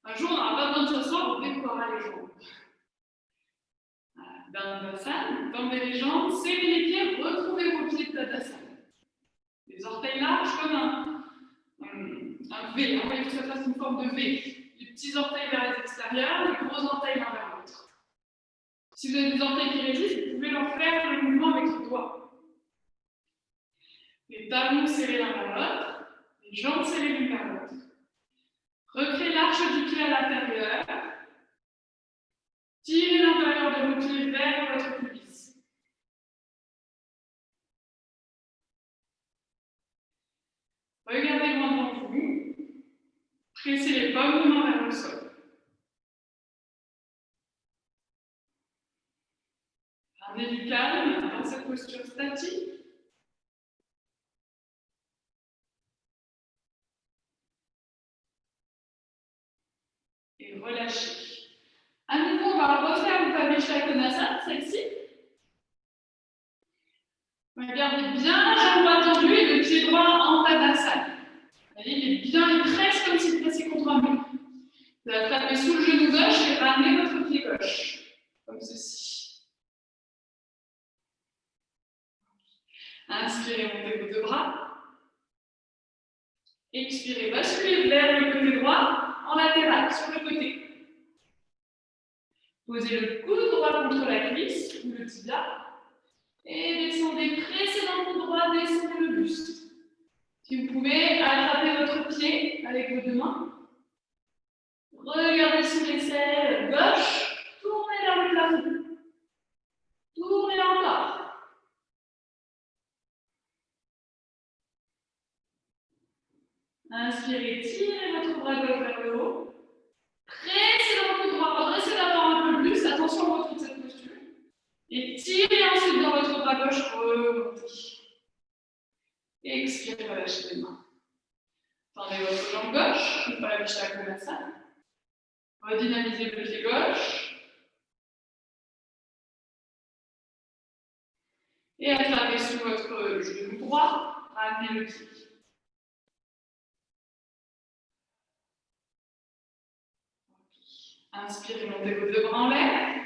Un jour, on n'aura pas besoin de s'asseoir, on déploiera les jambes. Dandasana, tendez les jambes, serrez les pieds, retrouvez vos pieds de Tadasana. Les orteils larges comme un V. Vous voyez que ça fasse une forme de V. Les petits orteils vers les extérieurs, les gros orteils l'un vers l'autre. Si vous avez des orteils qui résistent, vous pouvez leur faire le mouvement avec les doigts. Les talons serrés l'un vers l'autre, les jambes serrées l'une vers l'autre. Recréez l'arche du pied à l'intérieur. Tirez l'intérieur de vos pieds vers votre pubis. Regardez loin devant vous. Pressez les paumes de main vers le sol. Gardez du calme dans cette posture statique. Et relâchez. À nouveau, on va refaire le Upaveshta Konasana, celle-ci. Regardez bien la jambe droite tendue et le pied droit en Tadasana. Vous voyez, il est bien, il presse comme s'il pressait contre un mur. Vous attrapez sous le genou gauche et ramenez votre pied gauche, comme ceci. Inspirez, montez vos deux bras. Expirez, basculez vers le côté droit, en latéral, sur le côté. Posez le coude droit contre la cuisse, ou le tibia. Et descendez, pressez dans le coude droit, descendez le buste. Si vous pouvez, attrapez votre pied avec vos deux mains. Regardez sur l'aisselle gauche, tournez vers le plafond. Tournez encore. Inspirez, tirez votre bras gauche vers le haut. Pressez dans le coude droit, redressez d'abord un peu plus. Attention au retour de cette posture. Et tirez ensuite dans votre bras gauche, remontez. Expirez, relâchez les mains. Tendez votre jambe gauche, ou pas la Vishakonasana. Redynamisez le pied gauche. Et attrapez sous votre genou droit, ramenez le pied. Inspirez, montez vos deux bras en l'air.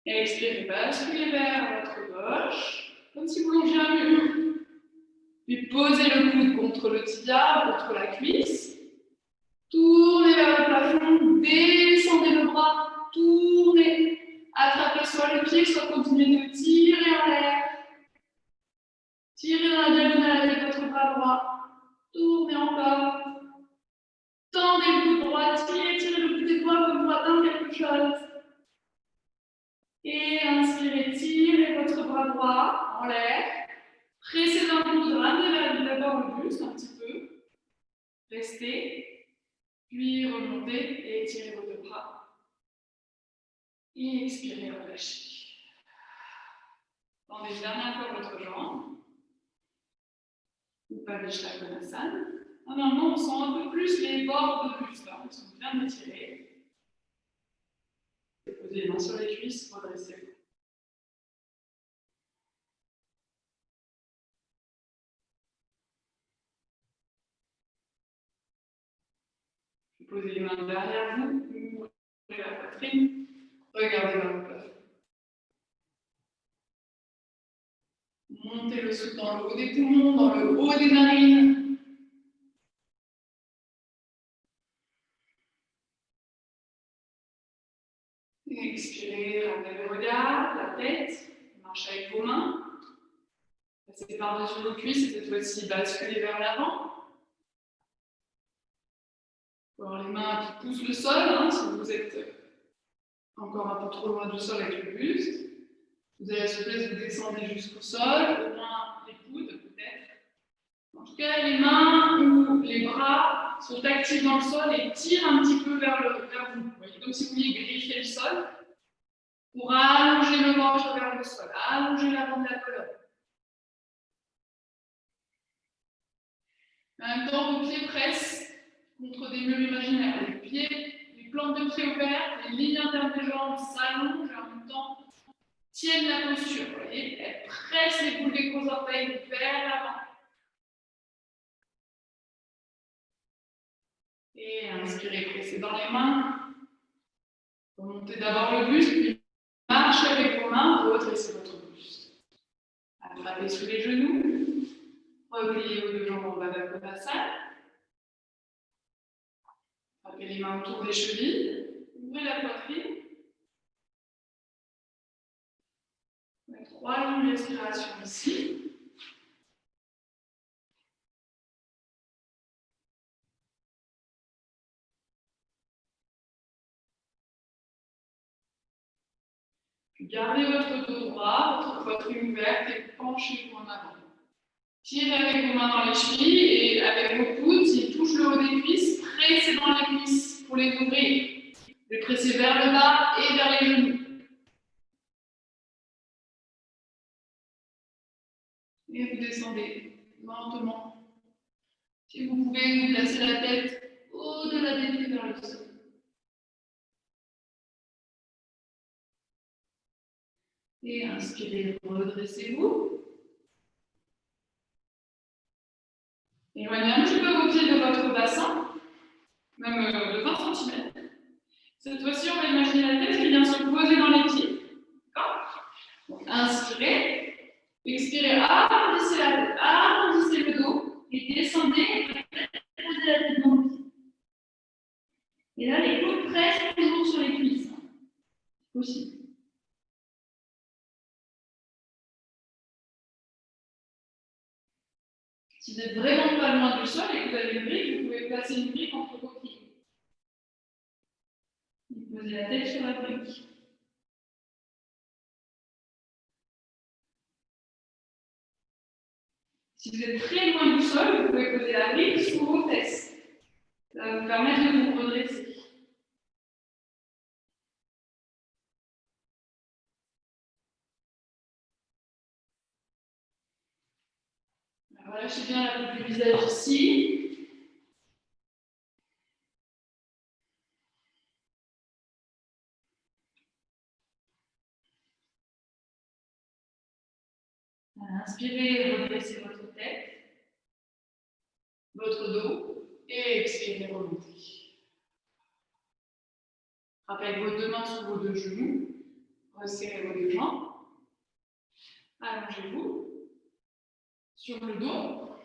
Expirez, basculez vers votre gauche, comme si vous longiez un mur. Puis posez le coude contre le tibia, contre la cuisse. Tournez vers le plafond, descendez le bras, tournez. Attrapez soit le pied, soit continuez de tirer en l'air. Tirez dans la diagonale avec votre bras droit. Tournez encore. Tendez le coude droit, tirez le bout des doigts comme pour atteindre quelque chose. Et inspirez, tirez votre bras droit en l'air. Pressez dans le coude, ramenez d'abord le buste un petit peu. Restez. Puis remontez et étirez vos deux bras. Et expirez, relâchez. Tendez une dernière fois votre jambe. Upavishtakonasana. Normalement, on sent un peu plus les bords de buste. Ils sont bien étirés. Posez les mains sur les cuisses, redressez-vous. Posez les mains derrière vous, ouvrez la poitrine, regardez vers le plafond. Montez le souffle dans le haut des poumons, dans le haut des narines. Et expirez, ramenez le regard, la tête, marchez avec vos mains. Passez par-dessus vos cuisses et cette fois-ci basculez vers l'avant. Alors, les mains qui poussent le sol, si vous êtes encore un peu trop loin du sol avec le buste. Vous avez la souplesse, vous descendez jusqu'au sol, au moins les coudes peut-être. En tout cas, les mains ou les bras sont actifs dans le sol et tirent un petit peu vers vous. Vous voyez, comme si vous vouliez griffer le sol pour allonger le ventre vers le sol, allonger l'avant de la colonne. En même temps, vos pieds pressent contre des murs imaginaires. Les plantes de pieds ouvertes, les lignes internes des jambes s'allongent et en même temps tiennent la posture. Vous voyez, elles pressent les boules des gros orteils vers l'avant. Et inspirez, pressez dans les mains. Remontez d'abord le buste, puis marchez avec vos mains, redressez votre buste. Attrapez sous les genoux. Repliez vos deux jambes en bas de la salle. Attrapez les mains autour des chevilles. Ouvrez la poitrine. 3 longues respirations ici. Puis gardez votre dos droit, votre poitrine ouverte et penchez-vous en avant. Tirez avec vos mains dans les chevilles et avec vos coudes, s'ils touchent le haut des cuisses, pressez dans les cuisses pour les ouvrir. Les pressez vers le bas et vers les genoux. Et vous descendez lentement. Si vous pouvez, vous placez la tête au-delà des pieds vers le sol. Et inspirez, redressez-vous. Éloignez un petit peu vos pieds de votre bassin. même de 20 cm. Cette fois-ci, on va imaginer la tête qui vient se poser dans les pieds. Donc, inspirez, expirez, arrondissez la tête, arrondissez le dos et descendez, posez la tête dans le pied. Et là, les coudes pressent toujours sur les cuisses. C'est possible. Si vous n'êtes vraiment pas loin du sol et que vous avez une brique, vous pouvez placer une brique entre vos pieds. Et posez la tête sur la brique. Si vous êtes très loin du sol, vous pouvez poser la brique sous vos fesses. Ça va vous permettre de vous redresser. Alors, relâchez bien la peau du visage ici. Inspirez, redressez votre tête, votre dos, et expirez, remontez. Rappelez vos deux mains sous vos deux genoux, resserrez vos deux jambes, allongez-vous sur le dos.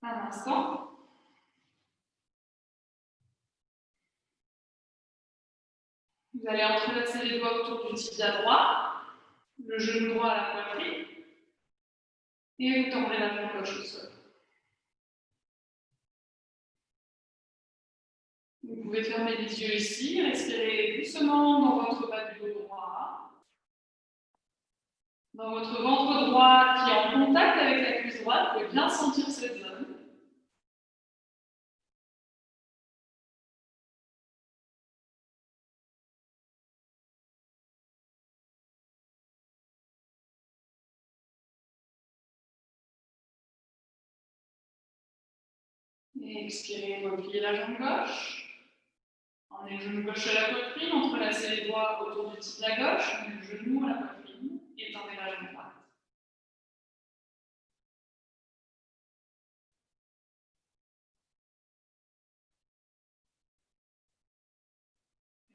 Un instant. Vous allez entrelacer les doigts autour du tibia droit, le genou droit à la poitrine, et vous tendrez la main gauche au sol. Vous pouvez fermer les yeux ici, respirer doucement dans votre bas du dos droit, dans votre ventre droit qui est en contact avec la cuisse droite, vous pouvez bien sentir cette zone. Et expirez, repliez la jambe gauche. Emmenez le genou gauche à la poitrine, entrelacez les doigts autour du tibia gauche, emmenez le genou à la poitrine et tendez la jambe droite.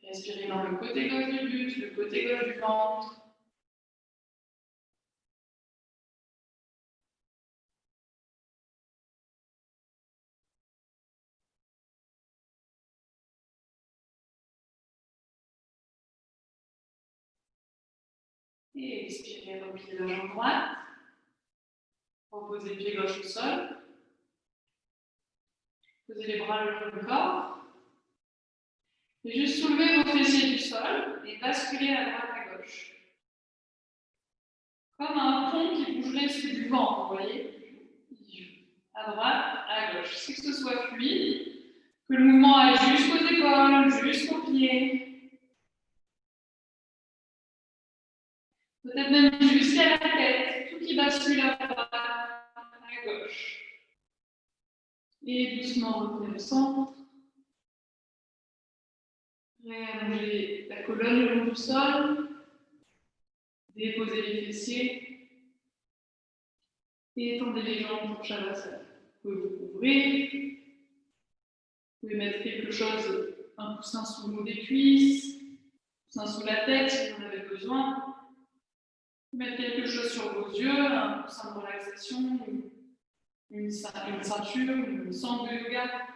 Respirez dans le côté gauche du buste, le côté gauche du ventre. Et expirez, repliez la jambe droite. Reposez le pied gauche au sol. Posez les bras le long du corps. Et juste soulevez vos fessiers du sol et basculez à droite à gauche. Comme un pont qui bougerait sous du vent, vous voyez. À droite, à gauche. C'est que ce soit fluide, que le mouvement aille jusqu'aux épaules, jusqu'aux pieds. Peut-être même jusqu'à la tête, tout qui bascule à droite, à gauche. Et doucement revenez au centre. Réallongez la colonne le long du sol. Déposez les fessiers. Et étendez les jambes pour Shavasana. Vous pouvez vous couvrir. Vous pouvez mettre quelque chose, un coussin sous le haut des cuisses, un coussin sous la tête si vous en avez besoin. Vous pouvez mettre quelque chose sur vos yeux, un coussin de relaxation, une ceinture, une sangle de yoga.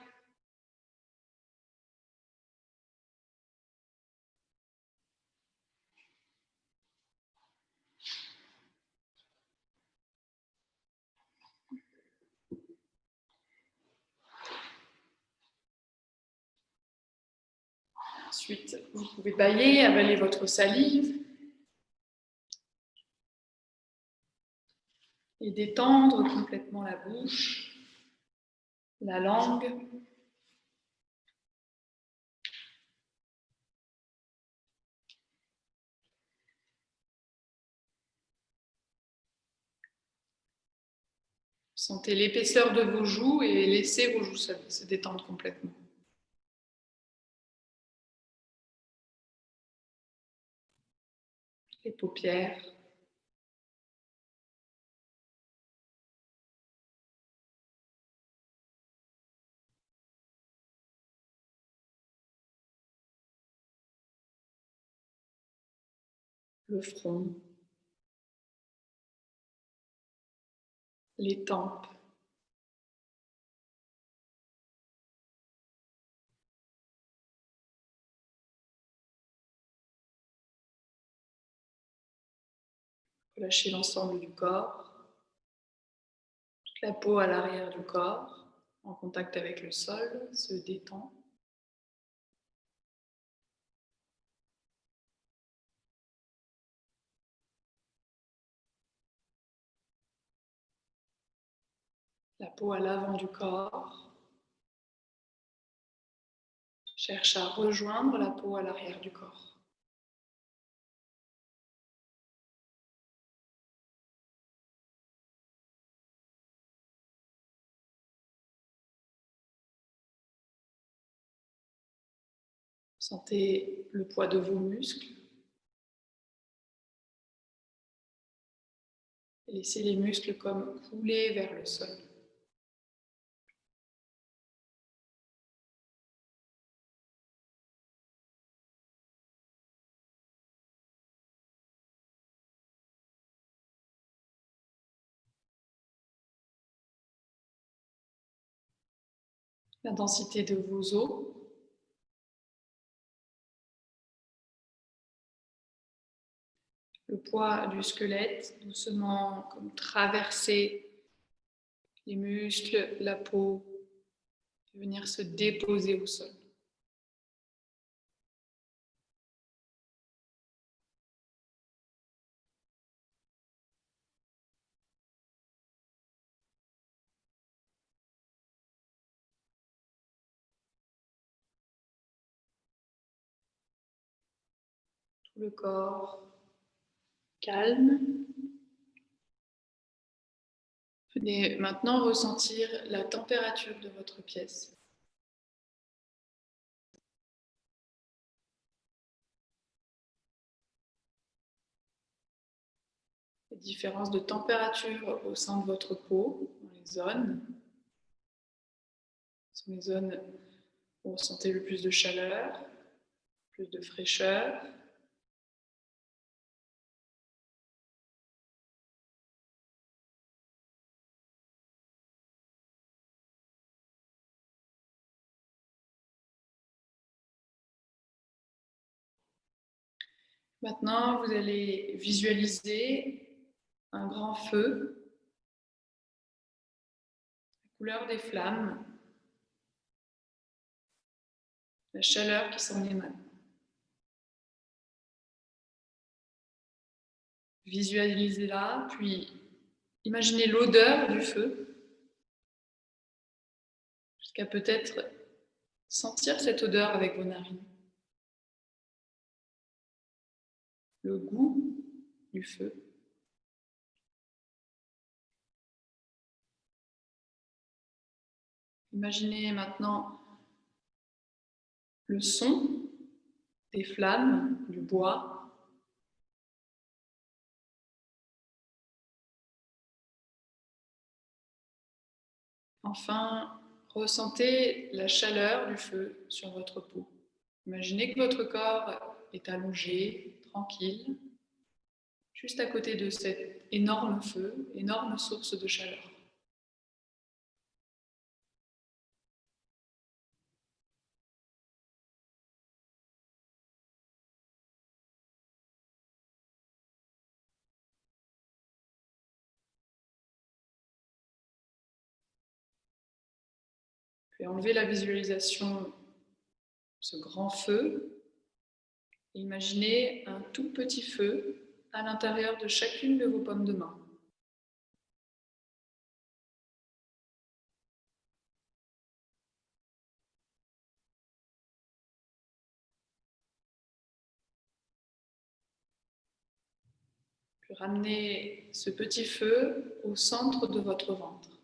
Ensuite, vous pouvez bâiller, avaler votre salive et détendre complètement la bouche, la langue. Sentez l'épaisseur de vos joues et laissez vos joues se détendre complètement. Les paupières. le front, les tempes, relâchez l'ensemble du corps, toute la peau à l'arrière du corps, en contact avec le sol, se détend. La peau à l'avant du corps cherche à rejoindre la peau à l'arrière du corps. Sentez le poids de vos muscles. Et laissez les muscles comme couler vers le sol. La densité de vos os. Le poids du squelette, doucement comme traverser les muscles, la peau, et venir se déposer au sol. Tout le corps calme. Venez maintenant ressentir la température de votre pièce. Les différences de température au sein de votre peau, dans les zones. Ce sont les zones où vous ressentez le plus de chaleur, plus de fraîcheur. Maintenant, vous allez visualiser un grand feu, la couleur des flammes, la chaleur qui s'en émane. Visualisez-la, puis imaginez l'odeur du feu, jusqu'à peut-être sentir cette odeur avec vos narines. Le goût du feu. Imaginez maintenant le son des flammes, du bois. Enfin, ressentez la chaleur du feu sur votre peau. Imaginez que votre corps est allongé, tranquille, juste à côté de cet énorme feu, énorme source de chaleur. Puis enlevez la visualisation de ce grand feu et imaginez un tout petit feu à l'intérieur de chacune de vos paumes de main. Puis ramenez ce petit feu au centre de votre ventre.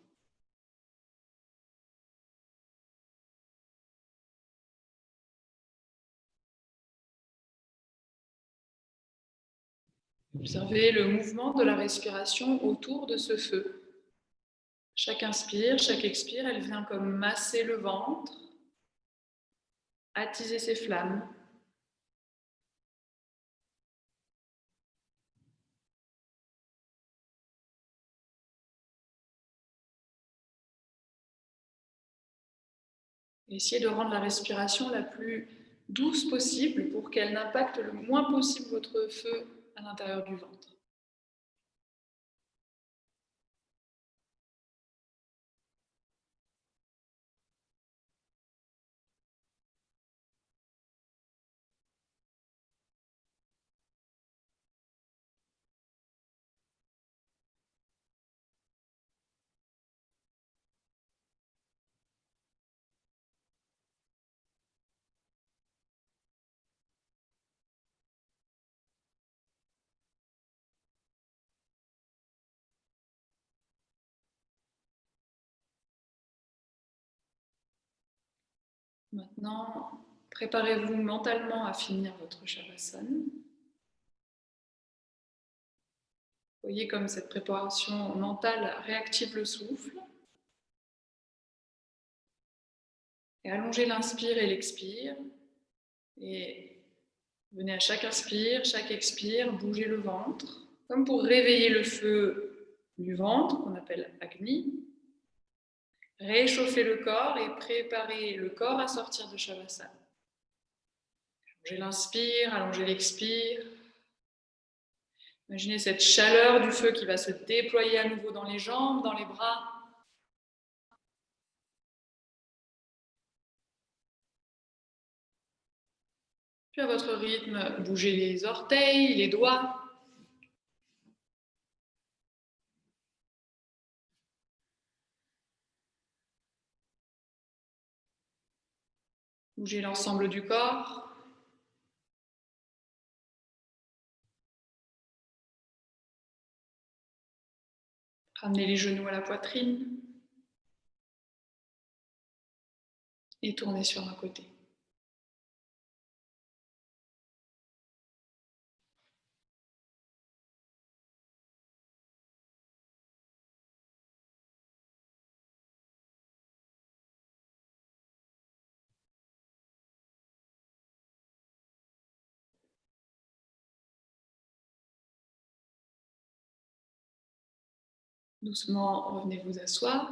Observez le mouvement de la respiration autour de ce feu. Chaque inspire, chaque expire, elle vient comme masser le ventre, attiser ses flammes. Et essayez de rendre la respiration la plus douce possible pour qu'elle n'impacte le moins possible votre feu à l'intérieur du ventre. Maintenant, préparez-vous mentalement à finir votre Shavasana. Voyez comme cette préparation mentale réactive le souffle. Et allongez l'inspire et l'expire. Et venez à chaque inspire, chaque expire, bouger le ventre, comme pour réveiller le feu du ventre, qu'on appelle Agni. Réchauffer le corps et préparer le corps à sortir de Shavasana. Allongez l'inspire, allongez l'expire. Imaginez cette chaleur du feu qui va se déployer à nouveau dans les jambes, dans les bras. Puis à votre rythme, bougez les orteils, les doigts. Bougez l'ensemble du corps. Ramenez les genoux à la poitrine. Et tournez sur un côté. Doucement, revenez vous asseoir.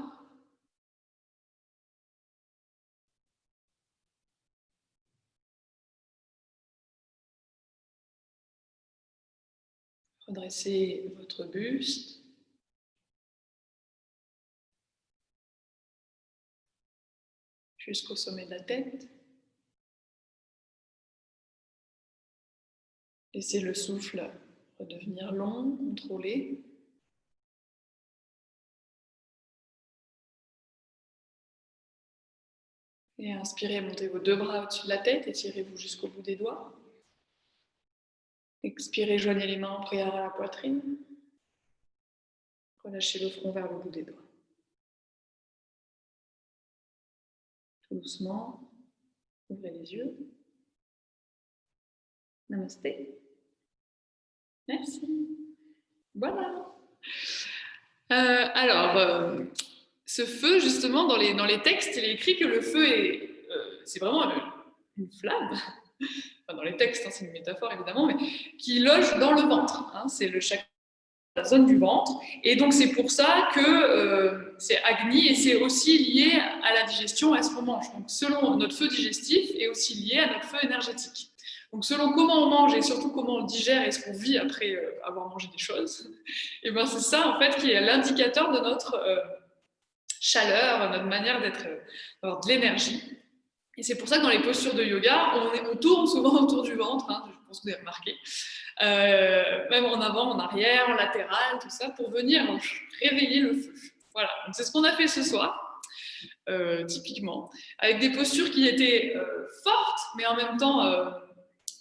Redressez votre buste. Jusqu'au sommet de la tête. Laissez le souffle redevenir long, contrôlé. Et inspirez, montez vos deux bras au-dessus de la tête, étirez-vous jusqu'au bout des doigts. Expirez, joignez les mains en prière à la poitrine. Relâchez le front vers le bout des doigts. Tout doucement, ouvrez les yeux. Namasté. Merci. Voilà. Ce feu, justement, dans les textes, il est écrit que le feu c'est vraiment une flamme. Enfin, dans les textes, hein, c'est une métaphore évidemment, mais qui loge dans le ventre. Hein, c'est le chakra, la zone du ventre. Et donc, c'est pour ça que c'est Agni et c'est aussi lié à la digestion, à ce qu'on mange. Donc, selon notre feu digestif est aussi lié à notre feu énergétique. Donc, selon comment on mange et surtout comment on digère et ce qu'on vit après avoir mangé des choses, et ben c'est ça en fait qui est l'indicateur de notre chaleur, notre manière d'avoir de l'énergie. Et c'est pour ça que dans les postures de yoga, on tourne souvent autour du ventre, hein, je pense que vous avez remarqué, même en avant, en arrière, en latéral, tout ça, pour venir réveiller le feu. Voilà, donc c'est ce qu'on a fait ce soir, typiquement, avec des postures qui étaient fortes, mais en même temps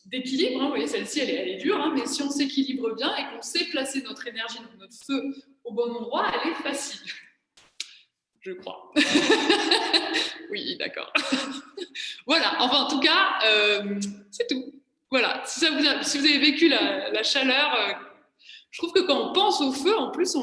d'équilibre. Hein, vous voyez, celle-ci, elle est dure, hein, mais si on s'équilibre bien et qu'on sait placer notre énergie, notre feu au bon endroit, elle est facile. Je crois. Oui, d'accord. Voilà, enfin, en tout cas, c'est tout. Voilà, si vous avez vécu la chaleur, je trouve que quand on pense au feu, en plus, on